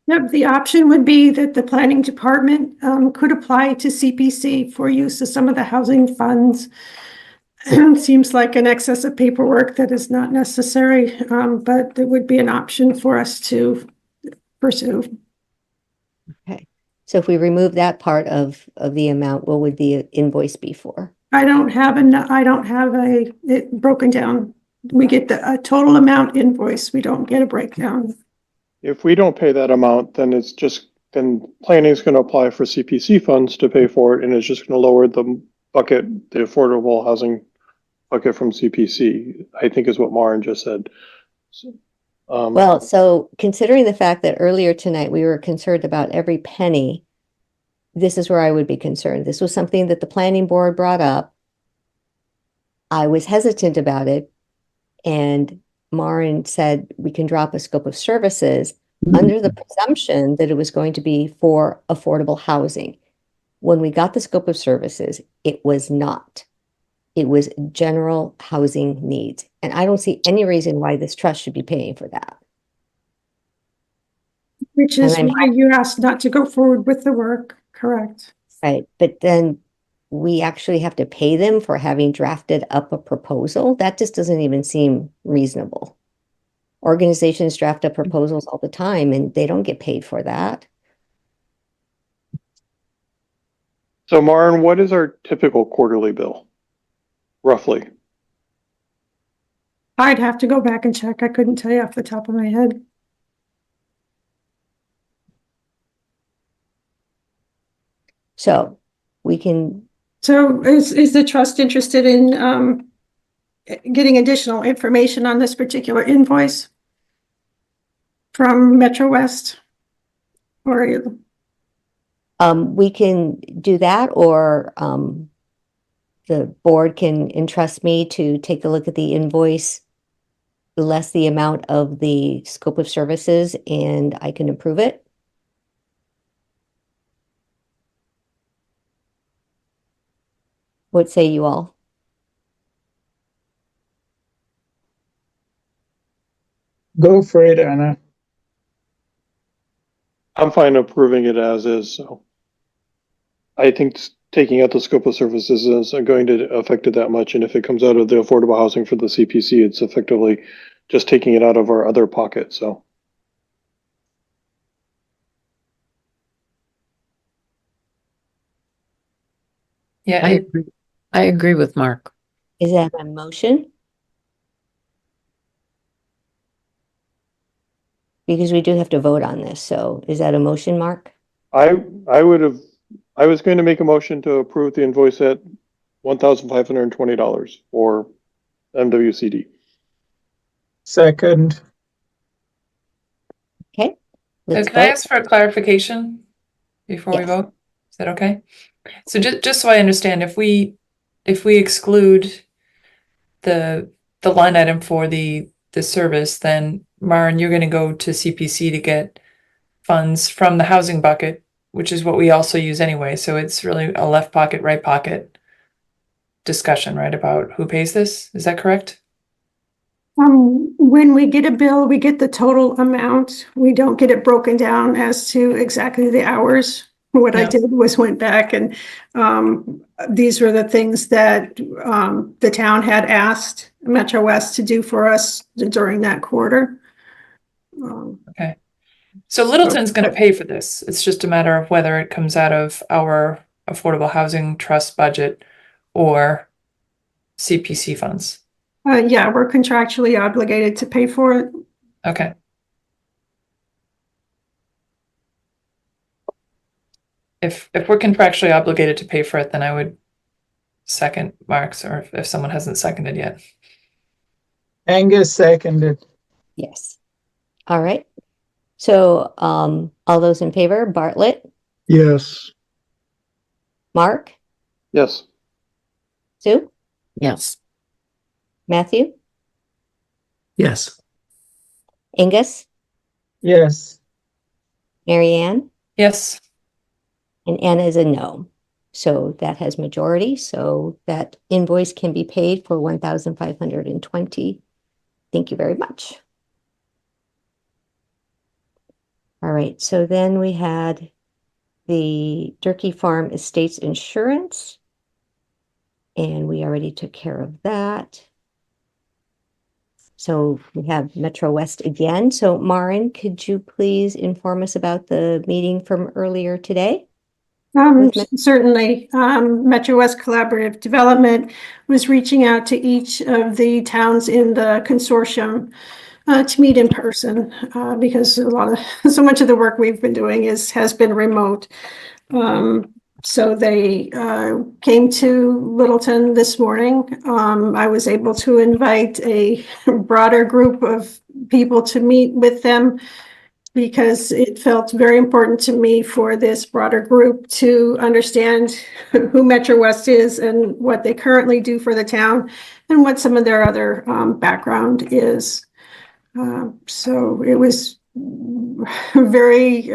Speaker 2: Yep, the option would be that the planning department could apply to CPC for use of some of the housing funds. Seems like an excess of paperwork that is not necessary, but it would be an option for us to pursue.
Speaker 1: Okay, so if we remove that part of the amount, what would the invoice be for?
Speaker 2: I don't have it broken down. We get a total amount invoice. We don't get a breakdown.
Speaker 6: if we don't pay that amount, then planning is going to apply for CPC funds to pay for it, and it's just going to lower the bucket, the affordable housing bucket from CPC, I think is what Maren just said. So,
Speaker 1: Well, so considering the fact that earlier tonight we were concerned about every penny, this is where I would be concerned. This was something that the planning board brought up. I was hesitant about it, and Maren said we can drop a scope of services under the presumption that it was going to be for affordable housing. When we got the scope of services, it was not. It was general housing needs. And I don't see any reason why this trust should be paying for that.
Speaker 2: Which is
Speaker 1: And
Speaker 2: why you asked not to go forward with the work, correct?
Speaker 1: Right, but then we actually have to pay them for having drafted up a proposal. That just doesn't even seem reasonable. Organizations draft up proposals all the time and they don't get paid for that.
Speaker 6: So Maren, what is our typical quarterly bill? Roughly.
Speaker 2: I'd have to go back and check. I couldn't tell you off the top of my head.
Speaker 1: So we can,
Speaker 2: So is the trust interested in getting additional information on this particular invoice from Metro West? Or
Speaker 1: we can do that, or the board can entrust me to take a look at the invoice less the amount of the scope of services, and I can approve it. What say you all?
Speaker 8: Go for it, Anna.
Speaker 6: I'm fine approving it as is, so. I think taking out the scope of services isn't going to affect it that much, and if it comes out of the affordable housing for the CPC, it's effectively just taking it out of our other pocket, so.
Speaker 3: Yeah,
Speaker 7: I agree with Mark.
Speaker 1: Is that a motion? Because we do have to vote on this, so is that a motion, Mark?
Speaker 6: I was going to make a motion to approve the invoice at $1,520 for MWCD.
Speaker 8: Second.
Speaker 1: Okay. Let's
Speaker 3: can I
Speaker 1: vote.
Speaker 3: ask for a clarification before we
Speaker 1: Yes.
Speaker 3: vote? Is that okay? So just so I understand, if we exclude the line item for the service, then Maren, you're going to go to CPC to get funds from the housing bucket, which is what we also use anyway. So it's really a left pocket, right pocket discussion, right, about who pays this. Is that correct?
Speaker 2: When we get a bill, we get the total amount. We don't get it broken down as to exactly the hours. What I
Speaker 3: Yeah.
Speaker 2: did was went back and these were the things that the town had asked Metro West to do for us during that quarter.
Speaker 3: Okay. So Littleton's going to pay for this. It's just a matter of whether it comes out of our Affordable Housing Trust budget or CPC funds.
Speaker 2: Yeah, we're contractually obligated to pay for it.
Speaker 3: Okay. If we're contractually obligated to pay for it, then I would second Mark's, or if someone hasn't seconded yet.
Speaker 8: Angus seconded.
Speaker 1: Yes. All right. So, all those in favor, Bartlett,
Speaker 4: Yes.
Speaker 1: Mark,
Speaker 6: Yes.
Speaker 1: Sue,
Speaker 7: Yes.
Speaker 1: Matthew,
Speaker 5: Yes.
Speaker 1: Angus,
Speaker 8: Yes.
Speaker 1: Marianne,
Speaker 3: Yes.
Speaker 1: and Anna is a no. So that has majority, so that invoice can be paid for 1,520. Thank you very much. All right, so then we had the Durkee Farm Estates Insurance. And we already took care of that. So we have Metro West again. So Maren, could you please inform us about the meeting from earlier today?
Speaker 2: Certainly, Metro West Collaborative Development was reaching out to each of the towns in the consortium to meet in person because so much of the work we've been doing has been remote. So they came to Littleton this morning. I was able to invite a broader group of people to meet with them because it felt very important to me for this broader group to understand who Metro West is and what they currently do for the town and what some of their other background is. So it was very,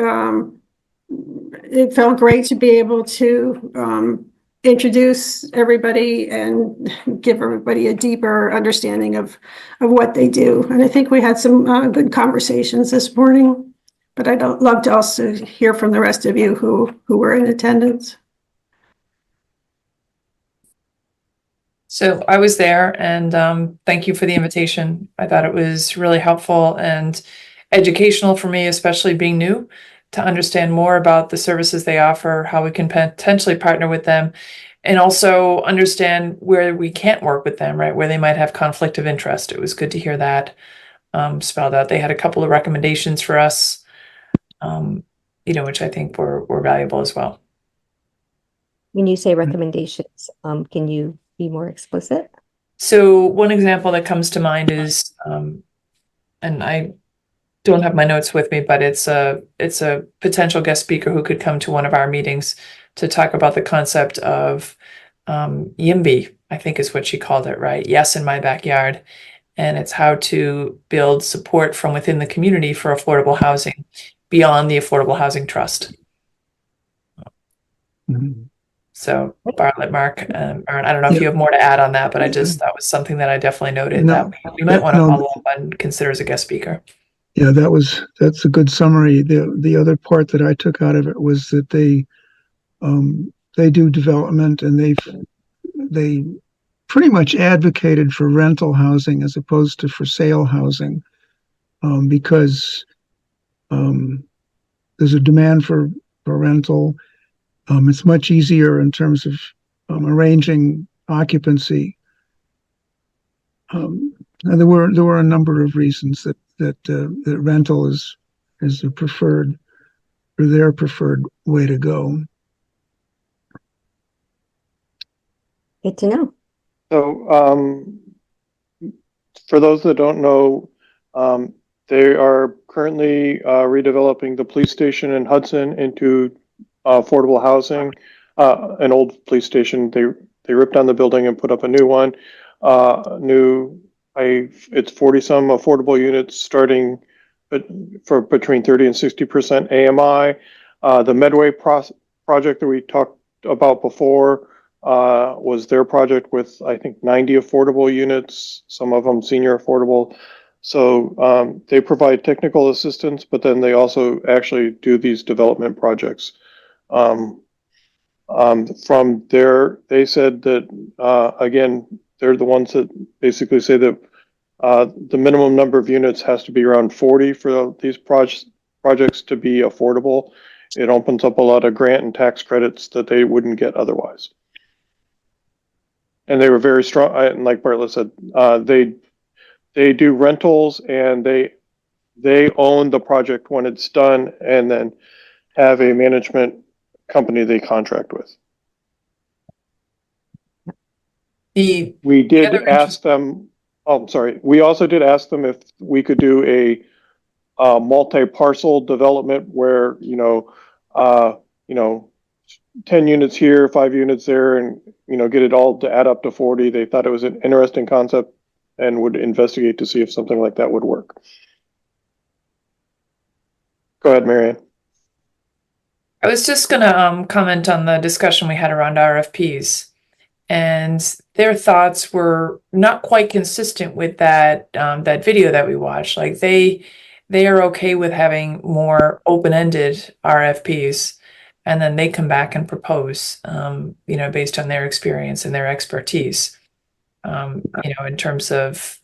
Speaker 2: it felt great to be able to introduce everybody and give everybody a deeper understanding of what they do. And I think we had some good conversations this morning. But I'd love to also hear from the rest of you who were in attendance.
Speaker 3: So I was there, and thank you for the invitation. I thought it was really helpful and educational for me, especially being new, to understand more about the services they offer, how we can potentially partner with them, and also understand where we can't work with them, right? Where they might have conflict of interest. It was good to hear that spelled out. They had a couple of recommendations for us, which I think were valuable as well.
Speaker 1: When you say recommendations, can you be more explicit?
Speaker 3: So one example that comes to mind is, and I don't have my notes with me, but it's a potential guest speaker who could come to one of our meetings to talk about the concept of YIMBY, I think is what she called it, right? Yes, in my backyard. and it's how to build support from within the community for affordable housing beyond the Affordable Housing Trust.
Speaker 4: Mhm.
Speaker 3: So Bartlett, Mark, Aaron, I don't know if
Speaker 4: Yeah.
Speaker 3: you have more to add on that, but that was something that I definitely noted
Speaker 4: No,
Speaker 3: that we might want to
Speaker 4: no.
Speaker 3: follow up and consider as a guest speaker.
Speaker 4: Yeah, that's a good summary. The other part that I took out of it was that they do development, and they pretty much advocated for rental housing as opposed to for sale housing, because there's a demand for rental. It's much easier in terms of arranging occupancy. And there were a number of reasons that rental is the preferred, or their preferred way to go.
Speaker 1: Good to know.
Speaker 6: So, for those that don't know, they are currently redeveloping the police station in Hudson into affordable housing. An old police station, they ripped down the building and put up a new one. It's 40 some affordable units starting for between 30 and 60% AMI. The Medway project that we talked about before was their project with, I think, 90 affordable units, some of them senior affordable. So they provide technical assistance, but then they also actually do these development projects. From there, they said that, again, they're the ones that basically say that the minimum number of units has to be around 40 for these projects to be affordable. It opens up a lot of grant and tax credits that they wouldn't get otherwise. And they were very strong, and like Bartlett said, they do rentals, and they own the project when it's done, and then have a management company they contract with. We did ask them. Oh, sorry. We also did ask them if we could do a multi-parcel development where 10 units here, 5 units there, and get it all to add up to 40. They thought it was an interesting concept and would investigate to see if something like that would work. Go ahead, Marianne.
Speaker 3: I was just going to comment on the discussion we had around RFPs, and their thoughts were not quite consistent with that video that we watched. Like they are okay with having more open-ended RFPs, and then they come back and propose, based on their experience and their expertise, in terms of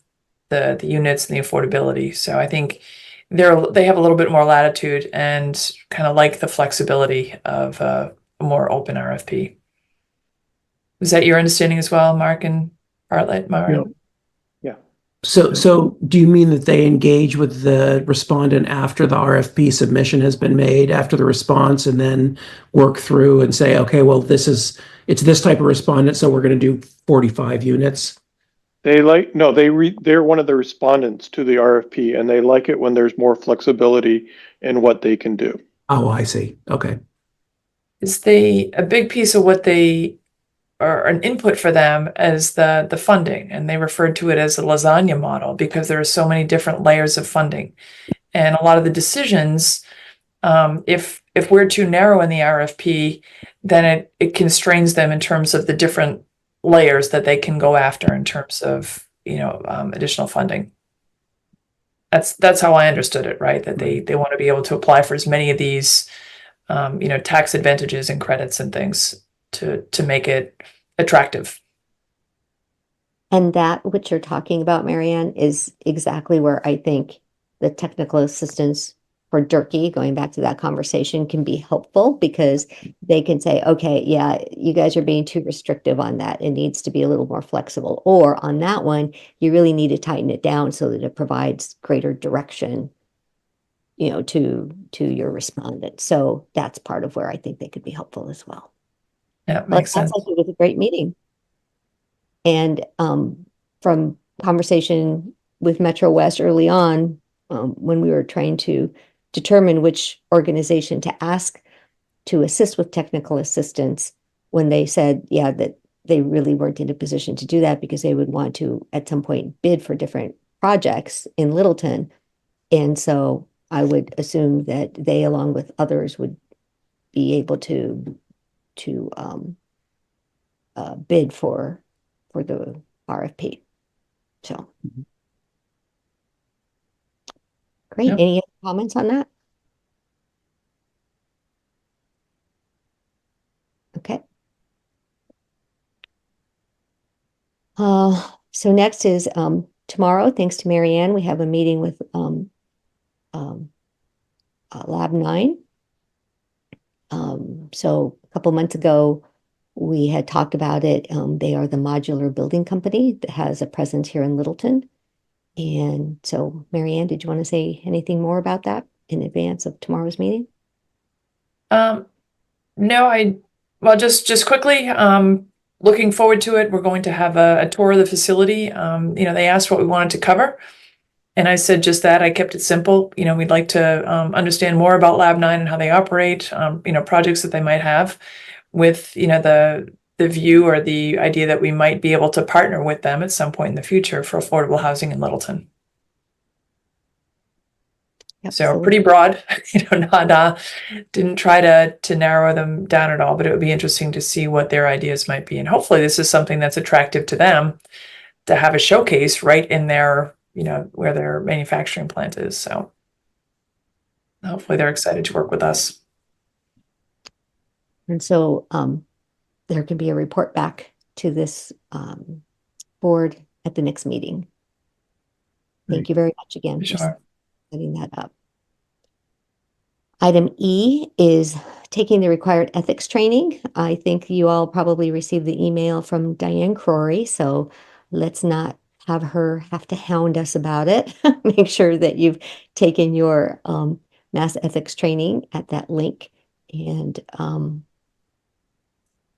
Speaker 3: the units and the affordability. So I think they have a little bit more latitude and kind of like the flexibility of a more open RFP. Is that your understanding as well, Mark and Bartlett?
Speaker 6: Yeah.
Speaker 5: So do you mean that they engage with the respondent after the RFP submission has been made, after the response, and then work through and say, okay, well, it's this type of respondent, so we're going to do 45 units?
Speaker 6: They're one of the respondents to the RFP, and they like it when there's more flexibility in what they can do.
Speaker 5: Oh, I see. Okay.
Speaker 3: Is a big piece of what they or an input for them as the funding, and they referred to it as a lasagna model because there are so many different layers of funding, and a lot of the decisions, if we're too narrow in the RFP, then it constrains them in terms of the different layers that they can go after in terms of additional funding. That's how I understood it, right? That they want to be able to apply for as many of these tax advantages and credits and things to make it attractive.
Speaker 1: And that what you're talking about, Marianne, is exactly where I think the technical assistance for Durkee, going back to that conversation, can be helpful, because they can say, okay, yeah, you guys are being too restrictive on that. It needs to be a little more flexible. Or on that one, you really need to tighten it down so that it provides greater direction, to your respondent. So that's part of where I think they could be helpful as well.
Speaker 3: Yeah, makes sense.
Speaker 1: Like it was a great meeting. And from conversation with Metro West early on, when we were trying to determine which organization to ask to assist with technical assistance, when they said, yeah, that they really weren't in a position to do that because they would want to at some point bid for different projects in Littleton. And so I would assume that they, along with others, would be able to bid for the RFP. So. Great.
Speaker 3: Yep.
Speaker 1: Any other comments on that? Okay. So next is tomorrow, thanks to Marianne, we have a meeting with Lab 9. So a couple months ago, we had talked about it. They are the modular building company that has a presence here in Littleton. And so, Marianne, did you want to say anything more about that in advance of tomorrow's meeting?
Speaker 3: No, well, just quickly, looking forward to it. We're going to have a tour of the facility. They asked what we wanted to cover, and I said just that. I kept it simple. We'd like to understand more about Lab 9 and how they operate, projects that they might have with, the view or the idea that we might be able to partner with them at some point in the future for affordable housing in Littleton. So pretty broad, didn't try to narrow them down at all, but it would be interesting to see what their ideas might be. And hopefully this is something that's attractive to them to have a showcase right in their, where their manufacturing plant is. So hopefully they're excited to work with us.
Speaker 1: And so there can be a report back to this board at the next meeting. Thank you very much again for setting that up. Item E is taking the required ethics training. I think you all probably received the email from Diane Crory, so let's not have her have to hound us about it. Make sure that you've taken your mass ethics training at that link, and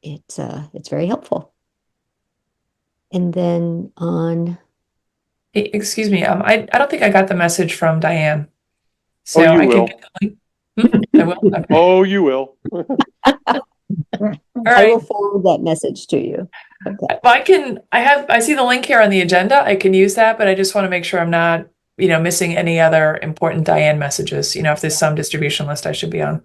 Speaker 1: it's very helpful. And then on,
Speaker 3: excuse me, I don't think I got the message from Diane. So
Speaker 6: Oh, you
Speaker 3: I
Speaker 6: will.
Speaker 3: can get the link. I will. Okay.
Speaker 6: Oh, you will.
Speaker 3: All
Speaker 1: I
Speaker 3: right.
Speaker 1: will forward that message to you. Okay.
Speaker 3: Well, I see the link here on the agenda. I can use that, but I just want to make sure I'm not, missing any other important Diane messages. If there's some distribution list I should be on.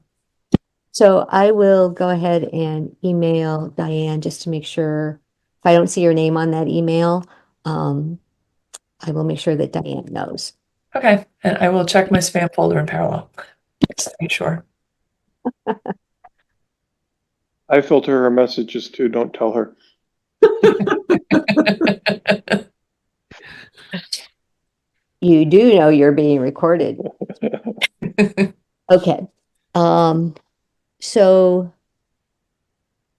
Speaker 1: So I will go ahead and email Diane just to make sure. If I don't see your name on that email, I will make sure that Diane knows.
Speaker 3: Okay, and I will check my spam folder in parallel. Just to be sure.
Speaker 6: I filter her messages too. Don't tell her.
Speaker 1: You do know you're being recorded. Okay. So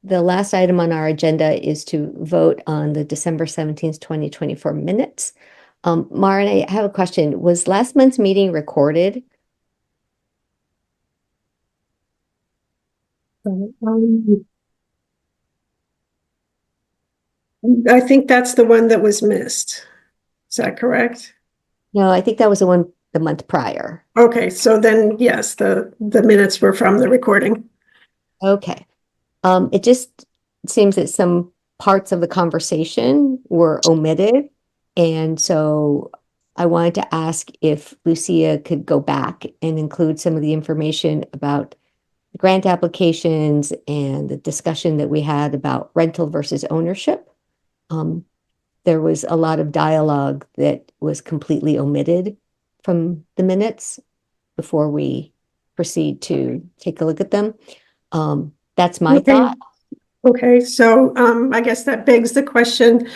Speaker 1: the last item on our agenda is to vote on the December 17th, 2024 minutes. Maren, I have a question. Was last month's meeting recorded?
Speaker 2: I think that's the one that was missed. Is that correct?
Speaker 1: No, I think that was the one the month prior.
Speaker 2: Okay, so then, yes, the minutes were from the recording.
Speaker 1: Okay. It just seems that some parts of the conversation were omitted. And so I wanted to ask if Lucia could go back and include some of the information about the grant applications and the discussion that we had about rental versus ownership. There was a lot of dialogue that was completely omitted from the minutes before we proceed to take a look at them. That's my thought.
Speaker 2: Okay, so I guess that begs the question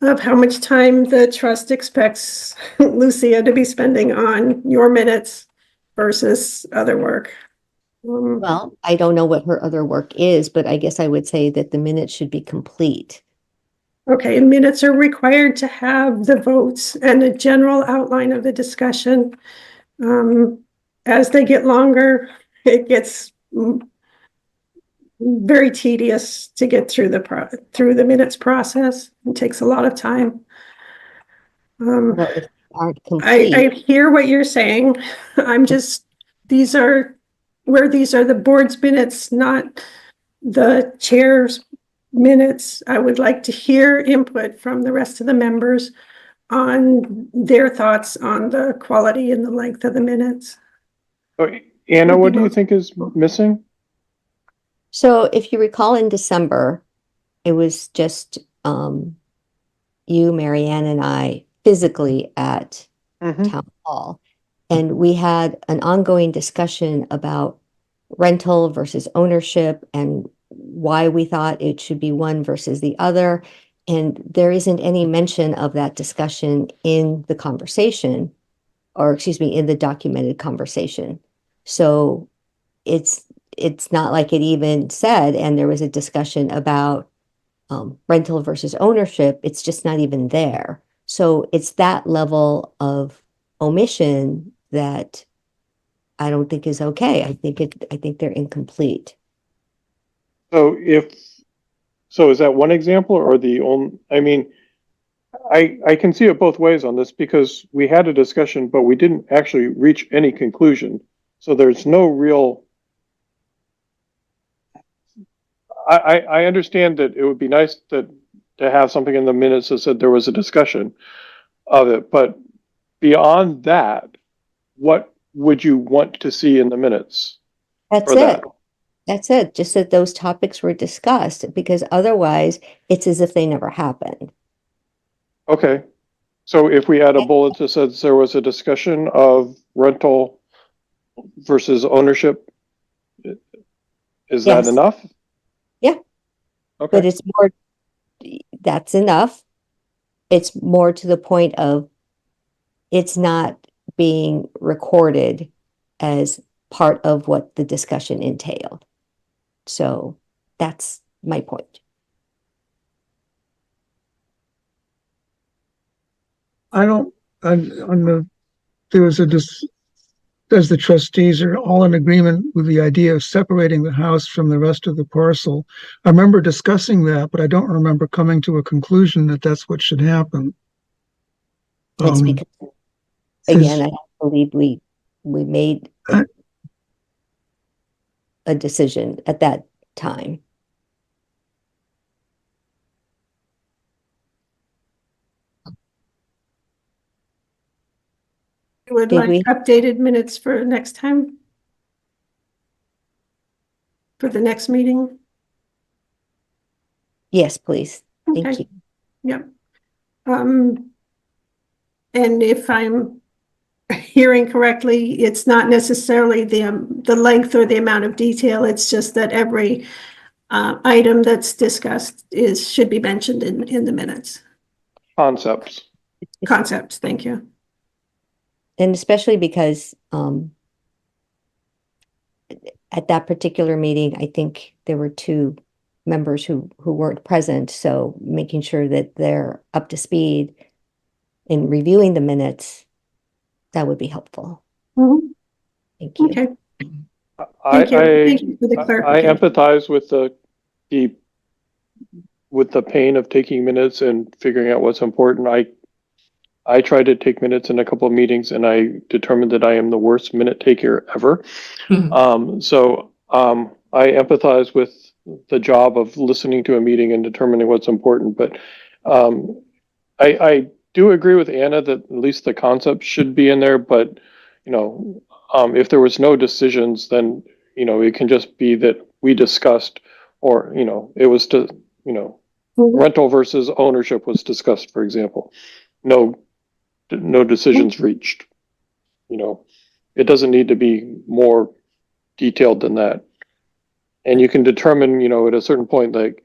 Speaker 2: of how much time the trust expects Lucia to be spending on your minutes versus other work.
Speaker 1: Well, I don't know what her other work is, but I guess I would say that the minutes should be complete.
Speaker 2: Okay, minutes are required to have the votes and a general outline of the discussion. As they get longer, it gets very tedious to get through the minutes process. It takes a lot of time.
Speaker 1: Well, if they aren't complete.
Speaker 2: I hear what you're saying. These are the board's minutes, not the chair's minutes. I would like to hear input from the rest of the members on their thoughts on the quality and the length of the minutes.
Speaker 6: Oh, Anna,
Speaker 2: Would be
Speaker 6: what do you
Speaker 2: most-
Speaker 6: think is missing?
Speaker 1: So if you recall in December, it was just you, Marianne, and I physically at town hall. And we had an ongoing discussion about rental versus ownership and why we thought it should be one versus the other. And there isn't any mention of that discussion in the conversation, or excuse me, in the documented conversation. So it's not like it even said, and there was a discussion about rental versus ownership. It's just not even there. So it's that level of omission that I don't think is okay. I think they're incomplete.
Speaker 6: So is that one example or the only, I mean, I can see it both ways on this because we had a discussion, but we didn't actually reach any conclusion. So there's no real, I understand that it would be nice to have something in the minutes that said there was a discussion of it, but beyond that, what would you want to see in the minutes?
Speaker 1: That's
Speaker 6: for
Speaker 1: it.
Speaker 6: that?
Speaker 1: That's it. Just that those topics were discussed, because otherwise it's as if they never happened.
Speaker 6: Okay. So if we add a bullet that says there was a discussion of rental versus ownership, is that
Speaker 1: Yes.
Speaker 6: enough?
Speaker 1: Yeah.
Speaker 6: Okay.
Speaker 1: But it's more, that's enough. It's more to the point of it's not being recorded as part of what the discussion entailed. So that's my point.
Speaker 4: on there was as the trustees are all in agreement with the idea of separating the house from the rest of the parcel. I remember discussing that, but I don't remember coming to a conclusion that that's what should happen.
Speaker 1: It's
Speaker 4: Um,
Speaker 1: because,
Speaker 4: is-
Speaker 1: again, I don't believe we made a decision at that time.
Speaker 2: You would
Speaker 1: Did
Speaker 2: like
Speaker 1: we?
Speaker 2: updated minutes for next time? For the next meeting?
Speaker 1: Yes, please. Thank
Speaker 2: Okay.
Speaker 1: you.
Speaker 2: Yep. And if I'm hearing correctly, it's not necessarily the length or the amount of detail. It's just that every item that's discussed should be mentioned in the minutes.
Speaker 6: Concepts.
Speaker 2: Concepts, thank you.
Speaker 1: And especially because at that particular meeting, I think there were two members who weren't present. So making sure that they're up to speed in reviewing the minutes, that would be helpful. Thank you.
Speaker 2: Okay,
Speaker 6: I
Speaker 2: thank you for the
Speaker 6: I
Speaker 2: clarification.
Speaker 6: empathize with the pain of taking minutes and figuring out what's important. I tried to take minutes in a couple of meetings and I determined that I am the worst minute taker ever. I empathize with the job of listening to a meeting and determining what's important, but I do agree with Anna that at least the concept should be in there, but if there was no decisions, then it can just be that we discussed, or it was to rental versus ownership was discussed, for example. No decisions reached. It doesn't need to be more detailed than that. And you can determine, at a certain point, like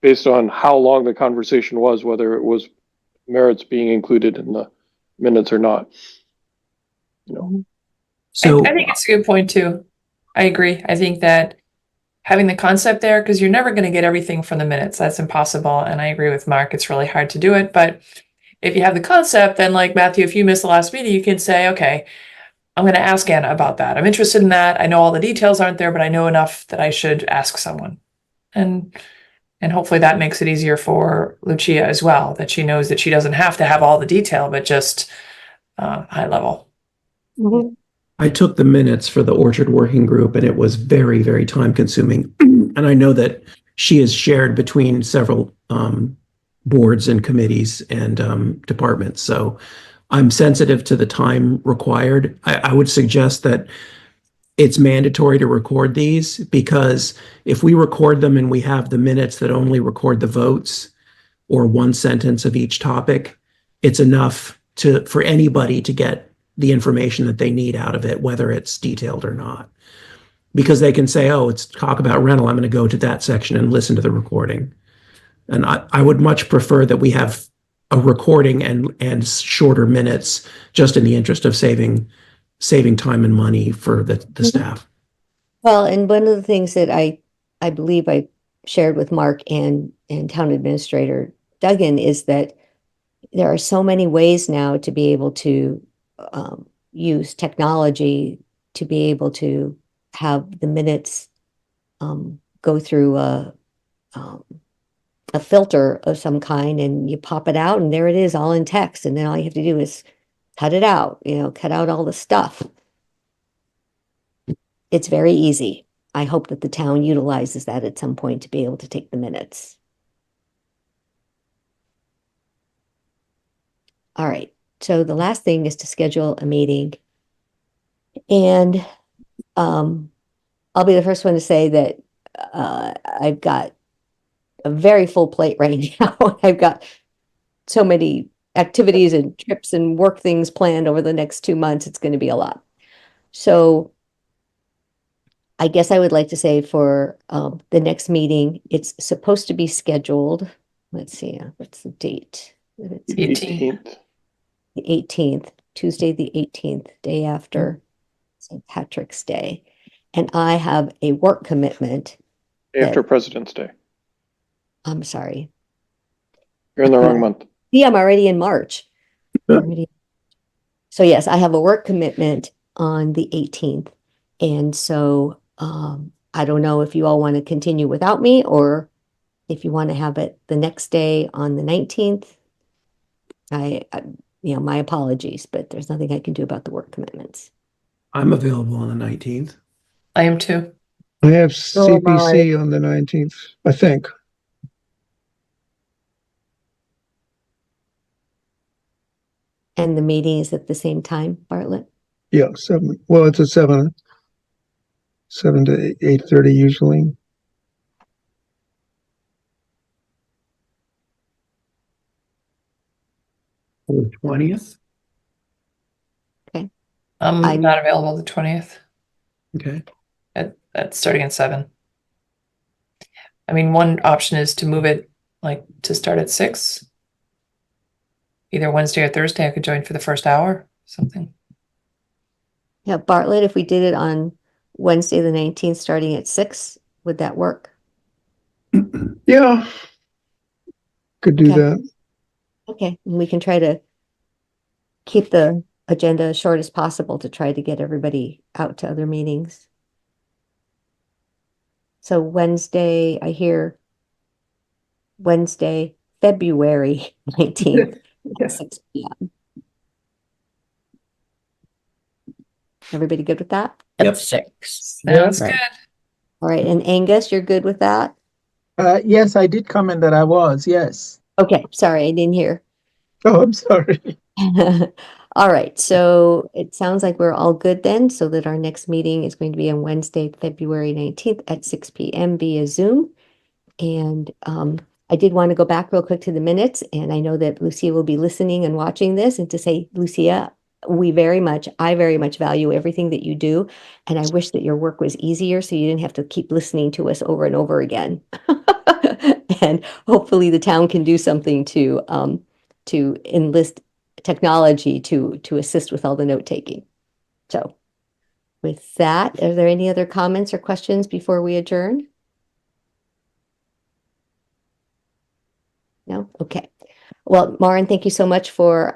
Speaker 6: based on how long the conversation was, whether it was merits being included in the minutes or not.
Speaker 5: So
Speaker 3: I think it's a good point too. I agree. I think that having the concept there, because you're never going to get everything from the minutes. That's impossible. And I agree with Mark. It's really hard to do it. But if you have the concept, then like Matthew, if you missed the last meeting, you can say, okay, I'm going to ask Anna about that. I'm interested in that. I know all the details aren't there, but I know enough that I should ask someone. And hopefully that makes it easier for Lucia as well, that she knows that she doesn't have to have all the detail, but just high level.
Speaker 5: I took the minutes for the Orchard Working Group, and it was very, very time consuming. And I know that she is shared between several boards and committees and departments. So I'm sensitive to the time required. I would suggest that it's mandatory to record these, because if we record them and we have the minutes that only record the votes or one sentence of each topic, it's enough for anybody to get the information that they need out of it, whether it's detailed or not. Because they can say, oh, it's talk about rental, I'm going to go to that section and listen to the recording. And I would much prefer that we have a recording and shorter minutes, just in the interest of saving time and money for the staff.
Speaker 1: Well, and one of the things that I believe I shared with Mark and Town Administrator Duggan is that there are so many ways now to be able to use technology to be able to have the minutes go through a filter of some kind, and you pop it out and there it is all in text. And then all you have to do is cut it out, cut out all the stuff. It's very easy. I hope that the town utilizes that at some point to be able to take the minutes. All right. So the last thing is to schedule a meeting. And I'll be the first one to say that I've got a very full plate right now. I've got so many activities and trips and work things planned over the next 2 months. It's going to be a lot. So I guess I would like to say for the next meeting, it's supposed to be scheduled. Let's see, what's the date? It's
Speaker 6: 18th.
Speaker 1: the 18th, Tuesday, the 18th, day after St. Patrick's Day. And I have a work commitment.
Speaker 6: After President's Day.
Speaker 1: I'm sorry.
Speaker 6: You're in the wrong month.
Speaker 1: Yeah, I'm already in March. So yes, I have a work commitment on the 18th. And so I don't know if you all want to continue without me, or if you want to have it the next day on the 19th. I my apologies, but there's nothing I can do about the work commitments.
Speaker 5: I'm available on the 19th.
Speaker 3: I am too.
Speaker 4: I have
Speaker 1: So am I.
Speaker 4: CPC on the 19th, I think.
Speaker 1: And the meeting is at the same time, Bartlett?
Speaker 4: Yeah, 7. Well, it's at 7 to 8:30 usually.
Speaker 5: The 20th.
Speaker 3: I'm
Speaker 1: I'm-
Speaker 3: not available the 20th.
Speaker 5: Okay.
Speaker 3: That's starting at 7. I mean, one option is to move it to start at 6. Either Wednesday or Thursday, I could join for the first hour, something.
Speaker 1: Yeah, Bartlett, if we did it on Wednesday, the 19th, starting at 6, would that work?
Speaker 4: Yeah. Could do
Speaker 1: Okay.
Speaker 4: that.
Speaker 1: Okay, and we can try to keep the agenda as short as possible to try to get everybody out to other meetings. So Wednesday, I hear Wednesday, February 19th,
Speaker 2: Yes.
Speaker 1: 6 p.m. Everybody good with that?
Speaker 5: Yep.
Speaker 7: At 6.
Speaker 3: Sounds
Speaker 7: Right.
Speaker 3: good.
Speaker 1: All right, and Angus, you're good with that?
Speaker 8: Yes, I did comment that I was, yes.
Speaker 1: Okay, sorry, I didn't hear.
Speaker 4: Oh, I'm sorry.
Speaker 1: All right, so it sounds like we're all good then, so that our next meeting is going to be on Wednesday, February 19th at 6 p.m. via Zoom. And I did want to go back real quick to the minutes, and I know that Lucia will be listening and watching this, and to say, Lucia, I very much value everything that you do, and I wish that your work was easier so you didn't have to keep listening to us over and over again. And hopefully the town can do something to enlist technology to assist with all the note taking. So with that, are there any other comments or questions before we adjourn? No? Okay. Well, Maren, thank you so much for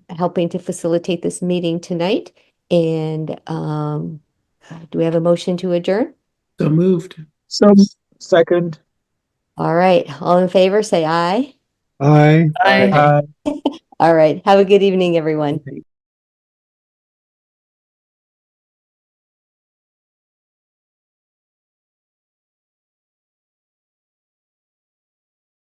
Speaker 1: helping to facilitate this meeting tonight. And do we have a motion to adjourn?
Speaker 5: So moved.
Speaker 8: So, second.
Speaker 1: All right. All in favor, say aye.
Speaker 4: Aye.
Speaker 3: Bye.
Speaker 8: Aye.
Speaker 1: All right. Have a good evening, everyone.